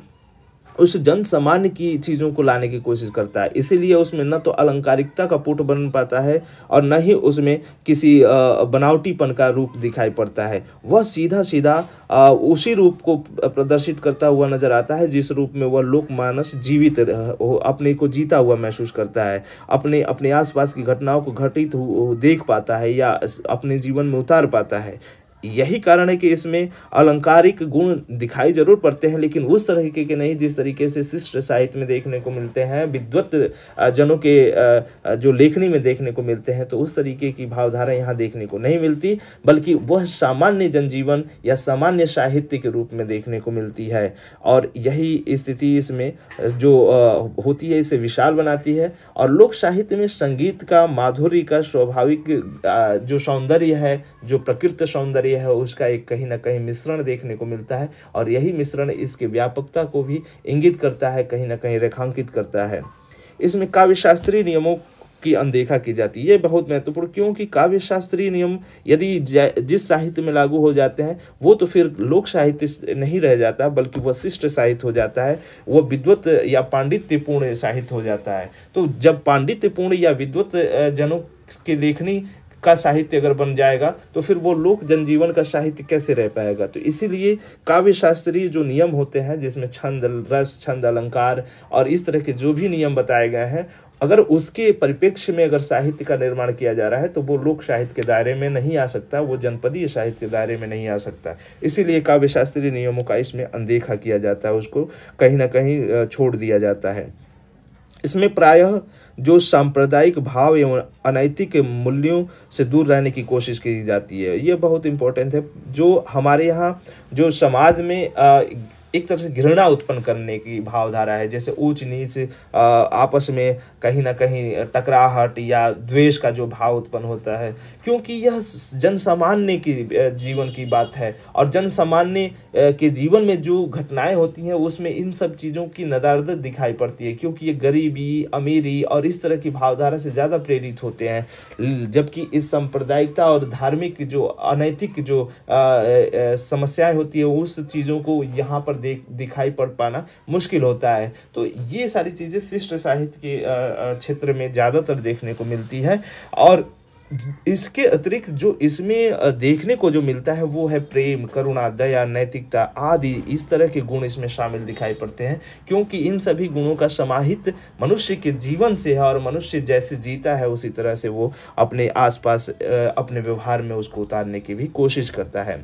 उस जन सामान्य की चीज़ों को लाने की कोशिश करता है। इसीलिए उसमें न तो अलंकारिकता का पुट बन पाता है और न ही उसमें किसी बनावटीपन का रूप दिखाई पड़ता है। वह सीधा सीधा उसी रूप को प्रदर्शित करता हुआ नजर आता है जिस रूप में वह लोकमानस जीवित अपने को जीता हुआ महसूस करता है, अपने आसपास की घटनाओं को घटित देख पाता है या अपने जीवन में उतार पाता है। यही कारण है कि इसमें अलंकारिक गुण दिखाई ज़रूर पड़ते हैं, लेकिन उस तरीके के नहीं जिस तरीके से शिष्ट साहित्य में देखने को मिलते हैं, विद्वत जनों के जो लेखनी में देखने को मिलते हैं। तो उस तरीके की भावधारा यहाँ देखने को नहीं मिलती, बल्कि वह सामान्य जनजीवन या सामान्य साहित्य के रूप में देखने को मिलती है। और यही स्थिति इसमें जो होती है इसे विशाल बनाती है। और लोक साहित्य में संगीत का माधुर्य का स्वाभाविक जो सौंदर्य है, जो प्रकृति सौंदर्य है, उसका एक कहीं ना कहीं मिश्रण देखने को मिलता है। और यही मिश्रण इसके व्यापकता को भी इंगित करता है, कहीं ना कहीं रेखांकित करता है। इसमें काव्य शास्त्रीय नियमों की अनदेखा की जाती है। ये बहुत महत्वपूर्ण, क्योंकि काव्य शास्त्रीय नियम यदि जिस साहित्य में लागू हो जाते हैं वो तो फिर लोक साहित्य नहीं रह जाता, बल्कि वह शिष्ट साहित्य हो जाता है, वो विद्वत या पांडित्यपूर्ण साहित्य हो जाता है। तो जब पांडित्यपूर्ण या विद्वत जनों के लेखनी का साहित्य अगर बन जाएगा तो फिर वो लोक जनजीवन का साहित्य कैसे रह पाएगा। तो इसीलिए काव्य शास्त्रीय जो नियम होते हैं, जिसमें छंद, रस, छंद, अलंकार और इस तरह के जो भी नियम बताए गए हैं, अगर उसके परिप्रेक्ष्य में अगर साहित्य का निर्माण किया जा रहा है तो वो लोक साहित्य के दायरे में नहीं आ सकता, वो जनपदीय साहित्य के दायरे में नहीं आ सकता। इसीलिए काव्य शास्त्रीय नियमों का इसमें अनदेखा किया जाता है, उसको कहीं ना कहीं छोड़ दिया जाता है। इसमें प्रायः जो सांप्रदायिक भाव एवं अनैतिक मूल्यों से दूर रहने की कोशिश की जाती है। ये बहुत इंपॉर्टेंट है। जो हमारे यहाँ जो समाज में एक तरह से घृणा उत्पन्न करने की भावधारा है, जैसे ऊंच नीच, आपस में कहीं ना कहीं टकराहट या द्वेष का जो भाव उत्पन्न होता है, क्योंकि यह जन सामान्य की जीवन की बात है। और जन सामान्य के जीवन में जो घटनाएं होती हैं उसमें इन सब चीज़ों की नदारदत दिखाई पड़ती है, क्योंकि ये गरीबी, अमीरी और इस तरह की भावधारा से ज़्यादा प्रेरित होते हैं। जबकि इस सांप्रदायिकता और धार्मिक जो अनैतिक जो समस्याएं होती है उस चीज़ों को यहाँ पर दिखाई पड़ पाना मुश्किल होता है। तो ये सारी चीज़ें शिष्ट साहित्य के क्षेत्र में ज़्यादातर देखने को मिलती है। और इसके अतिरिक्त जो इसमें देखने को जो मिलता है वो है प्रेम, करुणा, दया, नैतिकता आदि इस तरह के गुण इसमें शामिल दिखाई पड़ते हैं, क्योंकि इन सभी गुणों का समाहित मनुष्य के जीवन से है। और मनुष्य जैसे जीता है उसी तरह से वो अपने आसपास अपने व्यवहार में उसको उतारने की भी कोशिश करता है।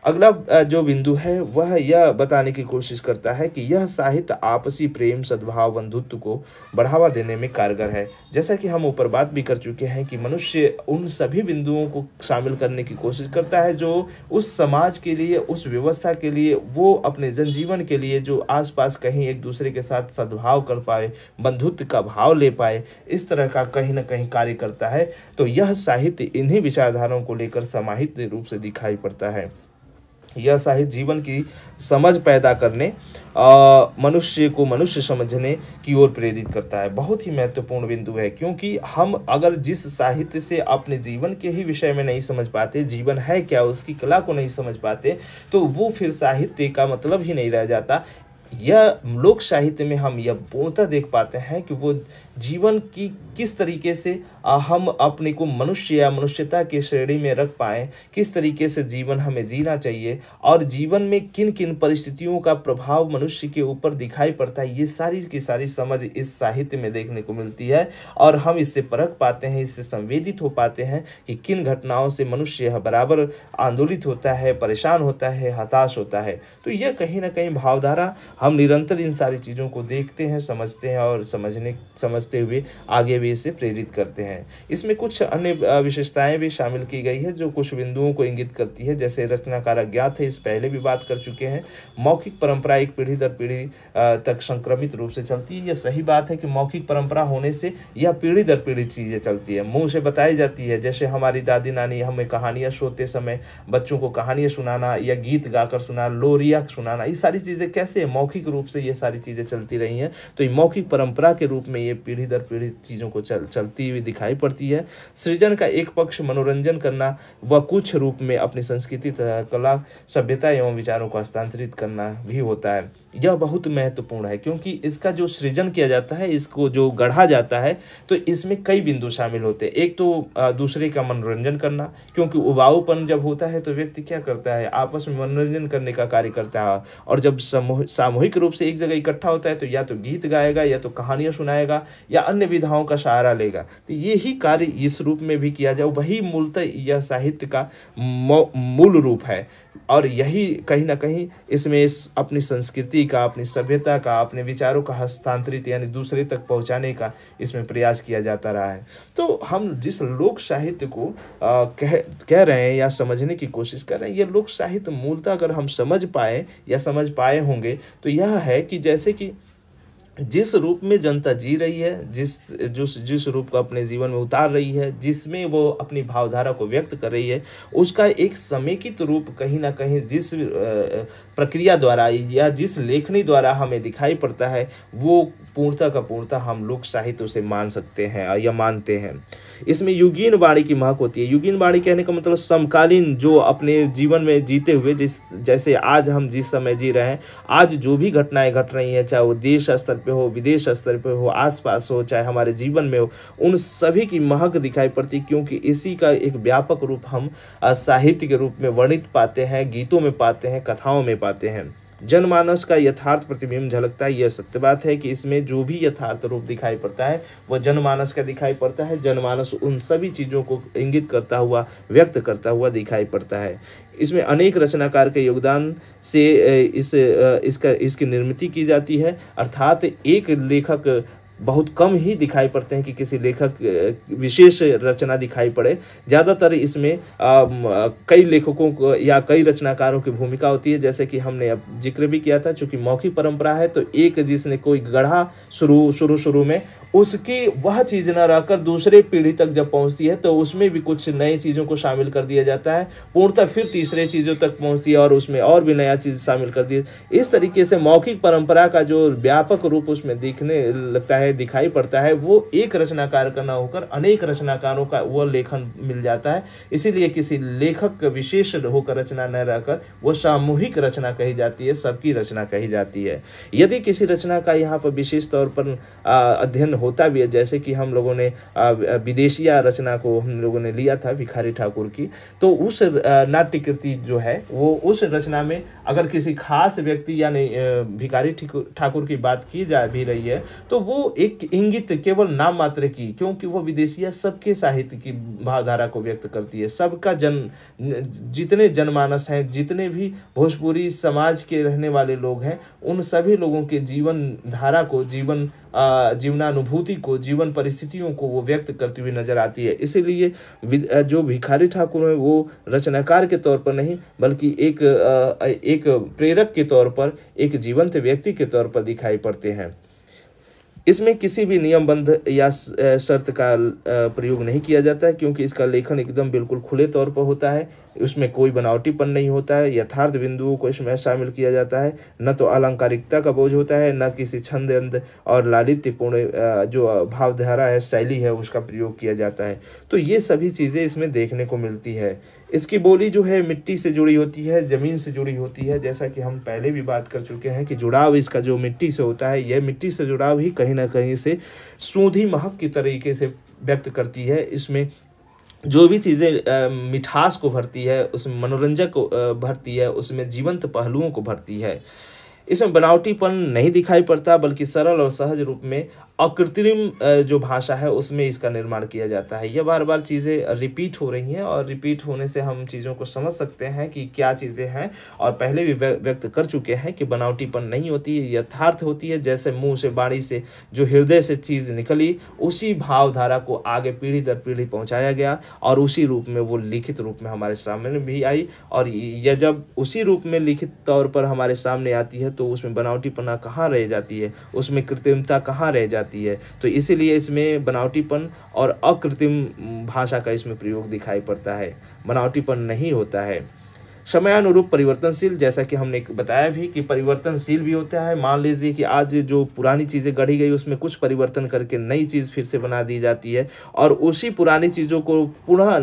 अगला जो बिंदु है वह यह बताने की कोशिश करता है कि यह साहित्य आपसी प्रेम, सद्भाव, बंधुत्व को बढ़ावा देने में कारगर है। जैसा कि हम ऊपर बात भी कर चुके हैं कि मनुष्य उन सभी बिंदुओं को शामिल करने की कोशिश करता है जो उस समाज के लिए, उस व्यवस्था के लिए, वो अपने जनजीवन के लिए जो आसपास कहीं एक दूसरे के साथ सद्भाव कर पाए, बंधुत्व का भाव ले पाए, इस तरह का कहीं ना कहीं कार्य करता है। तो यह साहित्य इन्हीं विचारधाराओं को लेकर समाहित रूप से दिखाई पड़ता है। यह साहित्य जीवन की समझ पैदा करने, मनुष्य को मनुष्य समझने की ओर प्रेरित करता है। बहुत ही महत्वपूर्ण बिंदु है, क्योंकि हम अगर जिस साहित्य से अपने जीवन के ही विषय में नहीं समझ पाते, जीवन है क्या, उसकी कला को नहीं समझ पाते, तो वो फिर साहित्य का मतलब ही नहीं रह जाता। यह लोक साहित्य में हम यह पूर्णतः देख पाते हैं कि वो जीवन की किस तरीके से हम अपने को मनुष्य या मनुष्यता के श्रेणी में रख पाएँ, किस तरीके से जीवन हमें जीना चाहिए और जीवन में किन किन परिस्थितियों का प्रभाव मनुष्य के ऊपर दिखाई पड़ता है, ये सारी की सारी समझ इस साहित्य में देखने को मिलती है। और हम इससे परख पाते हैं, इससे संवेदित हो पाते हैं कि किन घटनाओं से मनुष्य बराबर आंदोलित होता है, परेशान होता है, हताश होता है। तो यह कहीं ना कहीं भावधारा हम निरंतर इन सारी चीज़ों को देखते हैं, समझते हैं और समझते हुए आगे भी इसे प्रेरित करते हैं। इसमें कुछ अन्य विशेषताएं भी शामिल की गई है जो कुछ बिंदुओं को इंगित करती है। जैसे रचनाकार अज्ञात है, इस पहले भी बात कर चुके हैं। मौखिक परंपरा एक पीढ़ी दर पीढ़ी तक संक्रमित रूप से चलती है। यह सही बात है कि मौखिक परंपरा होने से यह पीढ़ी दर पीढ़ी चीज़ें चलती है, मुँह से बताई जाती है। जैसे हमारी दादी नानी हमें कहानियाँ सोते समय बच्चों को कहानियाँ सुनाना या गीत गाकर सुनाना, लोरियाँ सुनाना, ये सारी चीज़ें कैसे मौखिक रूप से ये सारी चीज़ें चलती रही हैं। तो ये मौखिक परंपरा के रूप में ये पीढ़ी दर पीढ़ी चीज़ों को चलती हुई दिखाई पड़ती है। सृजन का एक पक्ष मनोरंजन करना व कुछ रूप में अपनी संस्कृति तथा कला, सभ्यता एवं विचारों को हस्तांतरित करना भी होता है। यह बहुत महत्वपूर्ण है, क्योंकि इसका जो सृजन किया जाता है, इसको जो गढ़ा जाता है, तो इसमें कई बिंदु शामिल होते हैं। एक तो दूसरे का मनोरंजन करना, क्योंकि उबाऊपन जब होता है तो व्यक्ति क्या करता है, आपस में मनोरंजन करने का कार्य करता है। और जब सामूहिक सामूहिक रूप से एक जगह इकट्ठा होता है तो या तो गीत गाएगा, या तो कहानियाँ सुनाएगा, या अन्य विधाओं का सहारा लेगा। तो ये ही कार्य इस रूप में भी किया जाए, वही मूलतः यह साहित्य का मूल रूप है। और यही कहीं न कहीं इसमें अपनी संस्कृति का, अपनी सभ्यता का, अपने विचारों का हस्तांतरित यानी दूसरे तक पहुँचाने का इसमें प्रयास किया जाता रहा है। तो हम जिस लोक साहित्य को कह रहे हैं या समझने की कोशिश कर रहे हैं, ये लोक साहित्य मूलतः अगर हम समझ पाए या समझ पाए होंगे तो यह है कि जैसे कि जिस रूप में जनता जी रही है, जिस रूप को अपने जीवन में उतार रही है, जिसमें वो अपनी भावधारा को व्यक्त कर रही है, उसका एक समेकित रूप कहीं न कहीं जिस प्रक्रिया द्वारा या जिस लेखनी द्वारा हमें दिखाई पड़ता है, वो पूर्णतः का पूर्णतः हम लोक साहित्य उसे मान सकते हैं या मानते हैं। इसमें युगीन वाणी की महक होती है। युगीन वाणी कहने का मतलब समकालीन, जो अपने जीवन में जीते हुए जैसे आज हम जिस समय जी रहे हैं, आज जो भी घटनाएं घट रही हैं, चाहे वो देश स्तर पे हो, विदेश स्तर पे हो, आसपास हो, चाहे हमारे जीवन में हो, उन सभी की महक दिखाई पड़ती, क्योंकि इसी का एक व्यापक रूप हम साहित्य के रूप में वर्णित पाते हैं, गीतों में पाते हैं, कथाओं में पाते हैं। जनमानस का यथार्थ प्रतिबिंब झलकता है। यह सत्य बात है कि इसमें जो भी यथार्थ रूप दिखाई पड़ता है वह जनमानस का दिखाई पड़ता है। जनमानस उन सभी चीज़ों को इंगित करता हुआ, व्यक्त करता हुआ दिखाई पड़ता है। इसमें अनेक रचनाकार के योगदान से इसकी निर्मित की जाती है। अर्थात एक लेखक बहुत कम ही दिखाई पड़ते हैं कि किसी लेखक विशेष रचना दिखाई पड़े। ज़्यादातर इसमें कई लेखकों को या कई रचनाकारों की भूमिका होती है। जैसे कि हमने अब जिक्र भी किया था, चूँकि मौखिक परंपरा है तो एक जिसने कोई गढ़ा शुरू में, उसकी वह चीज़ न रहकर दूसरे पीढ़ी तक जब पहुंचती है तो उसमें भी कुछ नई चीज़ों को शामिल कर दिया जाता है। पूर्णतः फिर तीसरे चीज़ों तक पहुंचती है और उसमें और भी नया चीज़ शामिल कर दी। इस तरीके से मौखिक परंपरा का जो व्यापक रूप उसमें दिखने लगता है, दिखाई पड़ता है, वो एक रचनाकार का न होकर अनेक रचनाकारों का वो लेखन मिल जाता है। इसीलिए किसी लेखक विशेष होकर रचना न रहकर वो सामूहिक रचना कही जाती है, सबकी रचना कही जाती है। यदि किसी रचना का यहाँ पर विशेष तौर पर अध्ययन होता भी है, जैसे कि हम लोगों ने विदेशिया रचना को हम लोगों ने लिया था भिखारी ठाकुर की, तो उस नाट्य कृति जो है वो उस रचना में अगर किसी खास व्यक्ति यानी भिखारी ठाकुर की बात की जा भी रही है तो वो एक इंगित केवल नाम मात्र की, क्योंकि वो विदेशिया सबके साहित्य की भावधारा को व्यक्त करती है। सबका जितने जनमानस हैं, जितने भी भोजपुरी समाज के रहने वाले लोग हैं, उन सभी लोगों के जीवन धारा को, जीवनानुभूति को, जीवन परिस्थितियों को वो व्यक्त करती हुई नजर आती है। इसीलिए जो भिखारी ठाकुर है वो रचनाकार के तौर पर नहीं बल्कि एक प्रेरक के तौर पर, एक जीवंत व्यक्ति के तौर पर दिखाई पड़ते हैं। इसमें किसी भी नियमबद्ध या शर्त का प्रयोग नहीं किया जाता है, क्योंकि इसका लेखन एकदम बिल्कुल खुले तौर पर होता है। उसमें कोई बनावटीपन नहीं होता है। यथार्थ बिंदुओं को इसमें शामिल किया जाता है। न तो अलंकारिकता का बोझ होता है, न किसी छंद अंद और लालित्यपूर्ण जो भावधारा है, शैली है, उसका प्रयोग किया जाता है। तो ये सभी चीज़ें इसमें देखने को मिलती है। इसकी बोली जो है मिट्टी से जुड़ी होती है, ज़मीन से जुड़ी होती है। जैसा कि हम पहले भी बात कर चुके हैं कि जुड़ाव इसका जो मिट्टी से होता है, यह मिट्टी से जुड़ाव ही कहीं ना कहीं से सूधी महक की तरीके से व्यक्त करती है। इसमें जो भी चीज़ें मिठास को भरती है, उसमें मनोरंजक को भरती है, उसमें जीवंत पहलुओं को भरती है। इसमें बनावटीपन नहीं दिखाई पड़ता, बल्कि सरल और सहज रूप में अकृत्रिम जो भाषा है उसमें इसका निर्माण किया जाता है। यह बार बार चीज़ें रिपीट हो रही हैं और रिपीट होने से हम चीज़ों को समझ सकते हैं कि क्या चीज़ें हैं, और पहले भी व्यक्त कर चुके हैं कि बनावटीपन नहीं होती है, यथार्थ होती है। जैसे मुंह से, वाणी से, जो हृदय से चीज़ निकली, उसी भावधारा को आगे पीढ़ी दर पीढ़ी पहुँचाया गया और उसी रूप में वो लिखित रूप में हमारे सामने भी आई। और यह जब उसी रूप में लिखित तौर पर हमारे सामने आती है तो उसमें बनावटीपना कहाँ रह जाती है, उसमें कृत्रिमता कहाँ रह जाती है। तो इसीलिए इसमें बनावटीपन और अकृत्रिम भाषा का इसमें प्रयोग दिखाई पड़ता है, बनावटीपन नहीं होता है। समयानुरूप परिवर्तनशील, जैसा कि हमने बताया भी कि परिवर्तनशील भी होता है। मान लीजिए कि आज जो पुरानी चीज़ें गढ़ी गई उसमें कुछ परिवर्तन करके नई चीज़ फिर से बना दी जाती है और उसी पुरानी चीज़ों को पुनः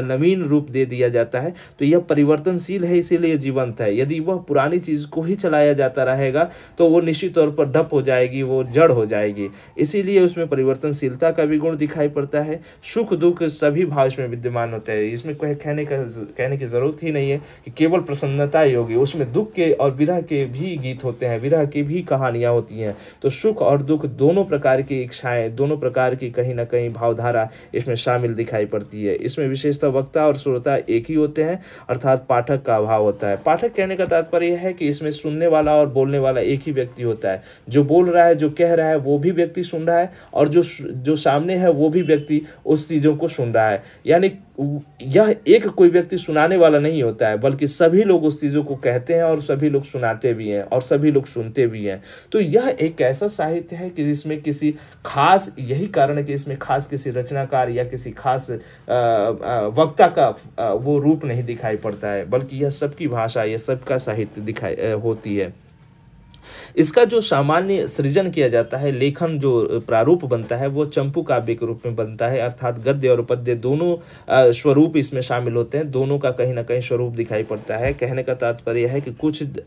नवीन रूप दे दिया जाता है। तो यह परिवर्तनशील है, इसीलिए जीवंत है। यदि वह पुरानी चीज़ को ही चलाया जाता रहेगा तो वो निश्चित तौर पर डप हो जाएगी, वो जड़ हो जाएगी। इसीलिए उसमें परिवर्तनशीलता का भी गुण दिखाई पड़ता है। सुख दुख सभी भाव इसमें विद्यमान होते हैं। इसमें कहने की ज़रूरत ही नहीं नहीं है कि केवल प्रसन्नता ही होगी, उसमें दुख के और विरह के भी गीत होते हैं, विरह की भी कहानियाँ होती हैं। तो सुख और दुख दोनों प्रकार की इच्छाएं, दोनों प्रकार की कहीं ना कहीं भावधारा इसमें शामिल दिखाई पड़ती है। इसमें विशेषतः वक्ता और श्रोता एक ही होते हैं, अर्थात पाठक का अभाव होता है। पाठक कहने का तात्पर्य यह है कि इसमें सुनने वाला और बोलने वाला एक ही व्यक्ति होता है। जो बोल रहा है, जो कह रहा है, वो भी व्यक्ति सुन रहा है, और जो सामने है वो भी व्यक्ति उस चीज़ों को सुन रहा है। यानी यह एक कोई व्यक्ति सुनाने वाला नहीं होता है, बल्कि सभी लोग उस चीज़ों को कहते हैं और सभी लोग सुनाते भी हैं और सभी लोग सुनते भी हैं। तो यह एक ऐसा साहित्य है कि जिसमें किसी खास, यही कारण है कि इसमें खास किसी रचनाकार या किसी खास वक्ता का वो रूप नहीं दिखाई पड़ता है, बल्कि यह सबकी भाषा, यह सबका साहित्य दिखाई होती है। इसका जो सामान्य सृजन किया जाता है, लेखन जो प्रारूप बनता है, वो चंपू काव्य के रूप में बनता है, अर्थात गद्य और पद्य दोनों स्वरूप इसमें शामिल होते हैं, दोनों का कहीं ना कहीं स्वरूप दिखाई पड़ता है। कहने का तात्पर्य है कि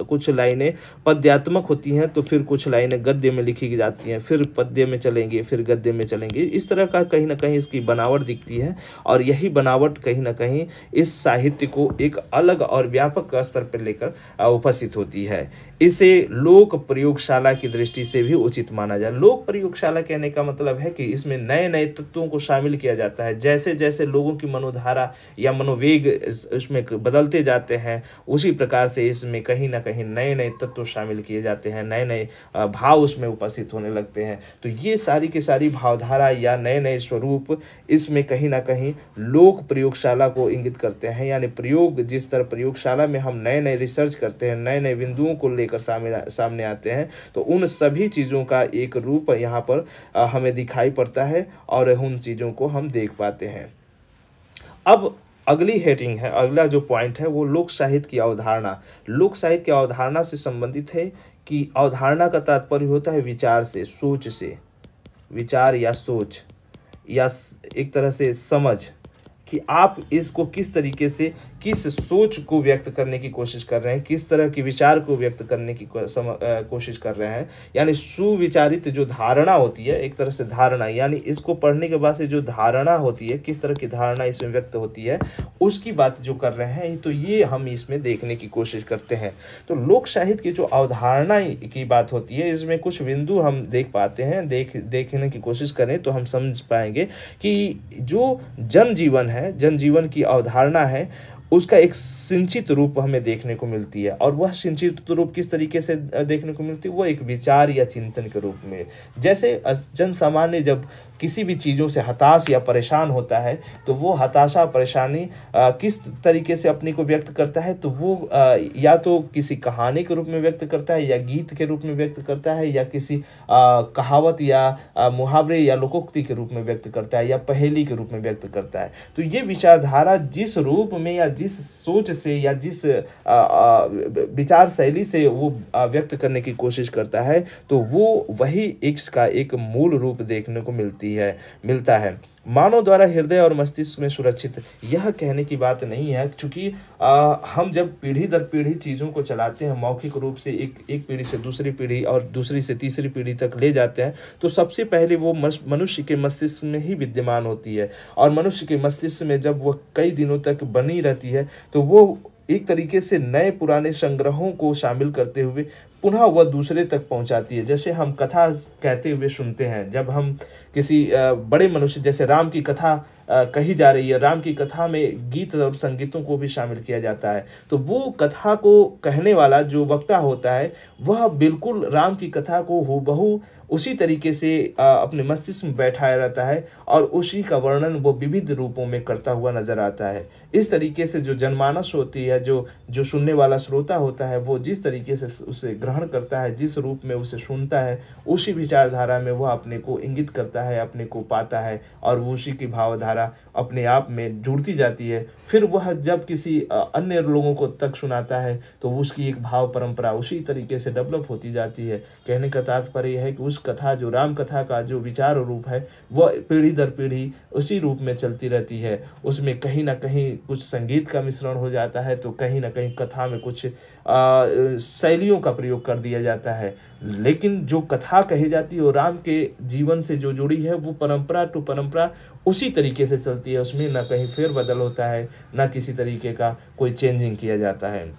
कुछ लाइनें पद्यात्मक होती हैं, तो फिर कुछ लाइनें गद्य में लिखी जाती हैं, फिर पद्य में चलेंगे, फिर गद्य में चलेंगे। इस तरह का कहीं ना कहीं इसकी बनावट दिखती है, और यही बनावट कहीं ना कहीं इस साहित्य को एक अलग और व्यापक स्तर पर लेकर उपस्थित होती है। इसे लोक प्रयोगशाला की दृष्टि से भी उचित माना जाए। लोक प्रयोगशाला कहने का मतलब है कि इसमें नए नए तत्वों को शामिल किया जाता है। जैसे जैसे लोगों की मनोधारा या मनोवेग इसमें बदलते जाते हैं, उसी प्रकार से इसमें कहीं ना कहीं नए नए तत्व शामिल किए जाते हैं, नए नए भाव उसमें उपस्थित होने लगते हैं। तो ये सारी की सारी भावधारा या नए नए स्वरूप इसमें कहीं ना कहीं लोक प्रयोगशाला को इंगित करते हैं। यानी प्रयोग, जिस तरह प्रयोगशाला में हम नए नए रिसर्च करते हैं, नए नए बिंदुओं को लेकर सामने आते हैं, तो उन सभी चीज़ों का एक रूप यहाँ पर हमें दिखाई पड़ता है और उन चीज़ों को हम देख पाते हैं। अब अगली हेडिंग है, अगला जो पॉइंट है वो लोक साहित्य की अवधारणा। लोक साहित्य की अवधारणा से संबंधित है कि अवधारणा का तात्पर्य होता है विचार से, सोच से, विचार या सोच या एक तरह से समझ, कि आप इसको किस तरीके से, किस सोच को व्यक्त करने की कोशिश कर रहे हैं, किस तरह के विचार को व्यक्त करने की कोशिश कर रहे हैं। यानी सुविचारित जो धारणा होती है, एक तरह से धारणा, यानी इसको पढ़ने के बाद से जो धारणा होती है, किस तरह की धारणा इसमें व्यक्त होती है, उसकी बात जो कर रहे हैं, तो ये हम इसमें देखने की कोशिश करते हैं। तो लोक साहित्य की जो अवधारणा की बात होती है, इसमें कुछ बिंदु हम देख पाते हैं, देखने की कोशिश करें तो हम समझ पाएंगे कि जो जनजीवन है, जनजीवन की अवधारणा है, उसका एक सिंचित रूप हमें देखने को मिलती है। और वह सिंचित रूप किस तरीके से देखने को मिलती है, वो एक विचार या चिंतन के रूप में। जैसे जन सामान्य जब किसी भी चीज़ों से हताश या परेशान होता है, तो वो हताशा परेशानी किस तरीके से अपने को व्यक्त करता है, तो वो या तो किसी कहानी के रूप में व्यक्त करता है, या गीत के रूप में व्यक्त करता है, या किसी कहावत या मुहावरे या लोकोक्ति के रूप में व्यक्त करता है, या पहेली के रूप में व्यक्त करता है। तो ये विचारधारा जिस रूप में या जिस सोच से या जिस विचार शैली से वो व्यक्त करने की कोशिश करता है, तो वो वही इसका एक मूल रूप देखने को मिलता है। मानव द्वारा हृदय और मस्तिष्क में सुरक्षित, यह कहने की बात नहीं है, क्योंकि हम जब पीढ़ी दर पीढ़ी चीज़ों को चलाते हैं, मौखिक रूप से एक पीढ़ी से दूसरी पीढ़ी और दूसरी से तीसरी पीढ़ी तक ले जाते हैं, तो सबसे पहले वो मनुष्य के मस्तिष्क में ही विद्यमान होती है। और मनुष्य के मस्तिष्क में जब वह कई दिनों तक बनी रहती है, तो वो एक तरीके से नए पुराने संग्रहों को शामिल करते हुए पुनः वह दूसरे तक पहुंचाती है। जैसे हम कथा कहते हुए सुनते हैं, जब हम किसी बड़े मनुष्य, जैसे राम की कथा कही जा रही है, राम की कथा में गीत और संगीतों को भी शामिल किया जाता है, तो वो कथा को कहने वाला जो वक्ता होता है, वह बिल्कुल राम की कथा को हूबहू उसी तरीके से अपने मस्तिष्क में बैठाया रहता है, और उसी का वर्णन वो विविध रूपों में करता हुआ नजर आता है। इस तरीके से जो जनमानस होती है, जो सुनने वाला श्रोता होता है, वो जिस तरीके से उसे ग्रहण करता है, जिस रूप में उसे सुनता है, उसी विचारधारा में वह अपने को इंगित करता है, अपने को पाता है, और वो उसी की भावधारा अपने आप में जुड़ती जाती है। फिर वह जब किसी अन्य लोगों को तक सुनाता है, तो उसकी एक भाव परंपरा उसी तरीके से डेवलप होती जाती है। कहने का तात्पर्य है कि उस कथा, जो राम कथा का जो विचार रूप है, वह पीढ़ी दर पीढ़ी उसी रूप में चलती रहती है। उसमें कहीं ना कहीं कुछ संगीत का मिश्रण हो जाता है, तो कहीं ना कहीं कथा में कुछ शैलियों का प्रयोग कर दिया जाता है। लेकिन जो कथा कही जाती है वो राम के जीवन से जो जुड़ी है, वो परंपरा टू परंपरा उसी तरीके से चलती है। उसमें ना कहीं फेरबदल होता है, ना किसी तरीके का कोई चेंजिंग किया जाता है।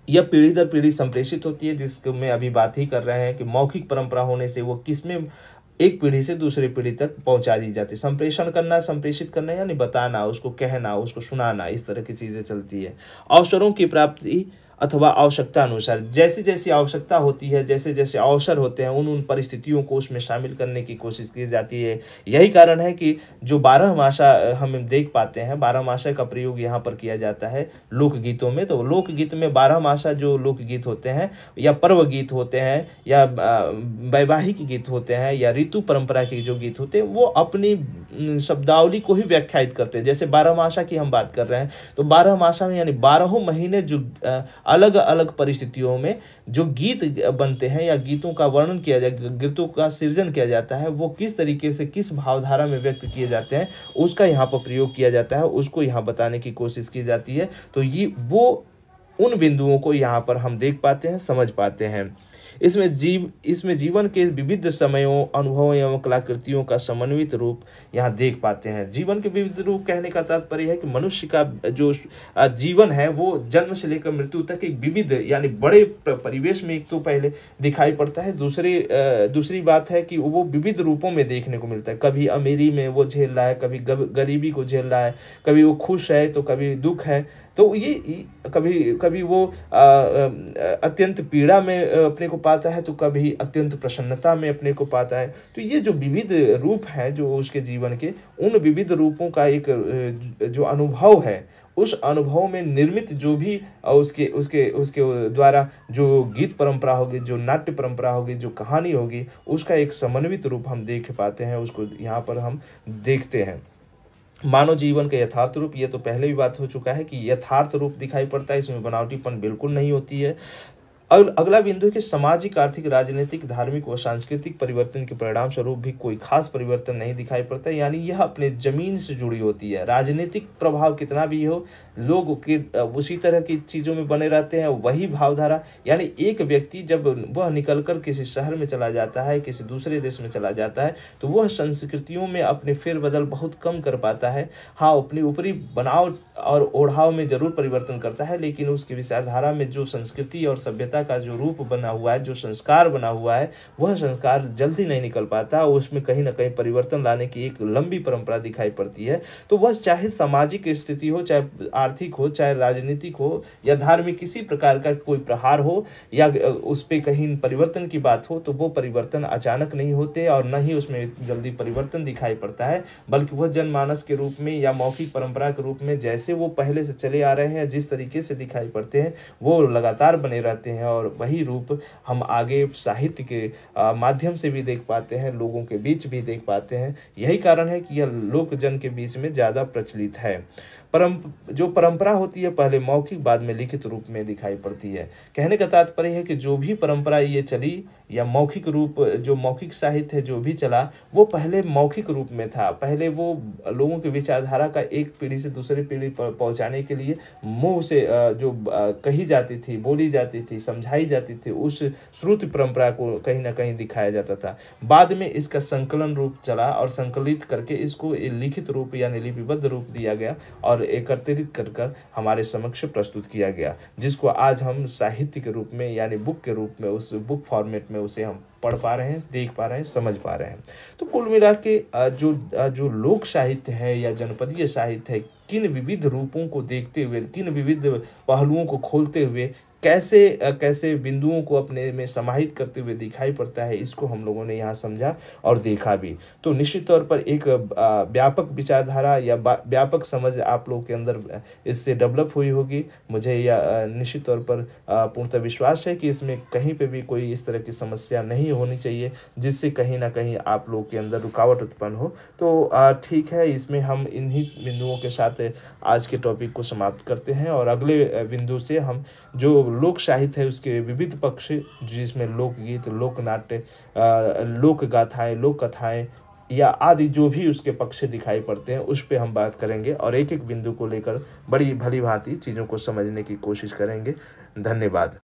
यह पीढ़ी दर पीढ़ी संप्रेषित होती है, जिसको मैं अभी बात ही कर रहे हैं कि मौखिक परंपरा होने से वो किसमें एक पीढ़ी से दूसरी पीढ़ी तक पहुंचा दी जाती है। संप्रेषण करना, संप्रेषित करना यानी बताना, उसको कहना, उसको सुनाना, इस तरह की चीज़ें चलती है। अवसरों की प्राप्ति अथवा आवश्यकता अनुसार, जैसी जैसी आवश्यकता होती है, जैसे जैसे अवसर होते हैं, उन उन परिस्थितियों को उसमें शामिल करने की कोशिश की जाती है। यही कारण है कि जो 12मासा हम देख पाते हैं, 12मासा का प्रयोग यहाँ पर किया जाता है लोकगीतों में। तो लोकगीत में 12मासा जो लोकगीत होते हैं, या पर्व गीत होते हैं, या वैवाहिक गीत होते हैं, या ऋतु परंपरा के जो गीत होते हैं, वो अपनी शब्दावली को ही व्याख्यायित करते हैं। जैसे 12मासा की हम बात कर रहे हैं, तो 12मासा में यानी 12 महीने जो अलग अलग परिस्थितियों में जो गीत बनते हैं या गीतों का वर्णन किया जाए, गीतों का सृजन किया जाता है, वो किस तरीके से किस भावधारा में व्यक्त किए जाते हैं, उसका यहाँ पर प्रयोग किया जाता है, उसको यहाँ बताने की कोशिश की जाती है। तो ये वो उन बिंदुओं को यहाँ पर हम देख पाते हैं, समझ पाते हैं। इसमें जीवन के विविध समयों, अनुभवों एवं कलाकृतियों का समन्वित रूप यहाँ देख पाते हैं। जीवन के विविध रूप कहने का तात्पर्य है कि मनुष्य का जो जीवन है वो जन्म से लेकर मृत्यु तक एक विविध यानी बड़े परिवेश में एक तो पहले दिखाई पड़ता है। दूसरी बात है कि वो विविध रूपों में देखने को मिलता है। कभी अमीरी में वो झेल रहा है, कभी गरीबी को झेल रहा है, कभी वो खुश है तो कभी दुख है। तो ये कभी कभी वो अत्यंत पीड़ा में अपने को पाता है, तो कभी अत्यंत प्रसन्नता में अपने को पाता है। तो ये जो विविध रूप है जो उसके जीवन के, उन विविध रूपों का एक जो अनुभव है, उस अनुभव में निर्मित जो भी उसके उसके उसके द्वारा जो गीत परंपरा होगी, जो नाट्य परंपरा होगी, जो कहानी होगी, उसका एक समन्वित रूप हम देख पाते हैं, उसको यहाँ पर हम देखते हैं। मानव जीवन का यथार्थ रूप, ये तो पहले भी बात हो चुका है कि यथार्थ रूप दिखाई पड़ता है, इसमें बनावटीपन बिल्कुल नहीं होती है। अगला बिंदु है कि सामाजिक, आर्थिक, राजनीतिक, धार्मिक व सांस्कृतिक परिवर्तन के परिणाम स्वरूप भी कोई खास परिवर्तन नहीं दिखाई पड़ता, यानी यह अपने जमीन से जुड़ी होती है। राजनीतिक प्रभाव कितना भी हो, लोग के उसी तरह की चीज़ों में बने रहते हैं, वही भावधारा। यानी एक व्यक्ति जब वह निकलकर किसी शहर में चला जाता है, किसी दूसरे देश में चला जाता है, तो वह संस्कृतियों में अपने फेरबदल बहुत कम कर पाता है। हाँ, अपनी ऊपरी बनावट और ओढ़ाव में जरूर परिवर्तन करता है, लेकिन उसकी विचारधारा में जो संस्कृति और सभ्यता का जो रूप बना हुआ है, जो संस्कार बना हुआ है, वह संस्कार जल्दी नहीं निकल पाता। उसमें कहीं ना कहीं परिवर्तन लाने की एक लंबी परंपरा दिखाई पड़ती है। तो वह चाहे सामाजिक स्थिति हो, चाहे आर्थिक हो, चाहे राजनीतिक हो, या धार्मिक किसी प्रकार का कोई प्रहार हो, या उस पर कहीं परिवर्तन की बात हो, तो वो परिवर्तन अचानक नहीं होते और न ही उसमें जल्दी परिवर्तन दिखाई पड़ता है, बल्कि वह जनमानस के रूप में या मौखिक परंपरा के रूप में जैसे वो पहले से चले आ रहे हैं, जिस तरीके से दिखाई पड़ते हैं, वो लगातार बने रहते हैं। और वही रूप हम आगे साहित्य के माध्यम से भी देख पाते हैं, लोगों के बीच भी देख पाते हैं। यही कारण है कि यह लोक जन के बीच में ज़्यादा प्रचलित है। जो परंपरा होती है पहले मौखिक बाद में लिखित रूप में दिखाई पड़ती है। कहने का तात्पर्य है कि जो भी परंपरा ये चली या मौखिक रूप, जो मौखिक साहित्य है जो भी चला, वो पहले मौखिक रूप में था। पहले वो लोगों की विचारधारा का एक पीढ़ी से दूसरी पीढ़ी पर पहुंचाने के लिए मुंह से जो कही जाती थी, बोली जाती थी, समझाई जाती थी, उस श्रुति परंपरा को कहीं ना कहीं दिखाया जाता था। बाद में इसका संकलन रूप चला और संकलित करके इसको लिखित रूप यानी लिपिबद्ध रूप दिया गया और एकत्रित कर हमारे समक्ष प्रस्तुत किया गया, जिसको आज हम साहित्य के रूप में यानी बुक के रूप में, उस बुक फॉर्मेट में उसे हम पढ़ पा रहे हैं, देख पा रहे हैं, समझ पा रहे हैं। तो कुल मिला के जो लोक साहित्य है या जनपदीय साहित्य है, किन विविध रूपों को देखते हुए, किन विविध पहलुओं को खोलते हुए कैसे बिंदुओं को अपने में समाहित करते हुए दिखाई पड़ता है, इसको हम लोगों ने यहाँ समझा और देखा भी। तो निश्चित तौर पर एक व्यापक विचारधारा या व्यापक समझ आप लोगों के अंदर इससे डेवलप हुई होगी। मुझे यह निश्चित तौर पर पूर्णतः विश्वास है कि इसमें कहीं पे भी कोई इस तरह की समस्या नहीं होनी चाहिए जिससे कहीं ना कहीं आप लोग के अंदर रुकावट उत्पन्न हो। तो ठीक है, इसमें हम इन्हीं बिंदुओं के साथ आज के टॉपिक को समाप्त करते हैं और अगले बिंदु से हम जो लोक साहित्य है उसके विविध पक्ष, जिसमें लोकगीत, लोक नाट्य, लोक गाथाएं, लोक कथाएं या आदि जो भी उसके पक्ष दिखाई पड़ते हैं, उस पे हम बात करेंगे और एक-एक बिंदु को लेकर बड़ी भली-भाँति चीज़ों को समझने की कोशिश करेंगे। धन्यवाद।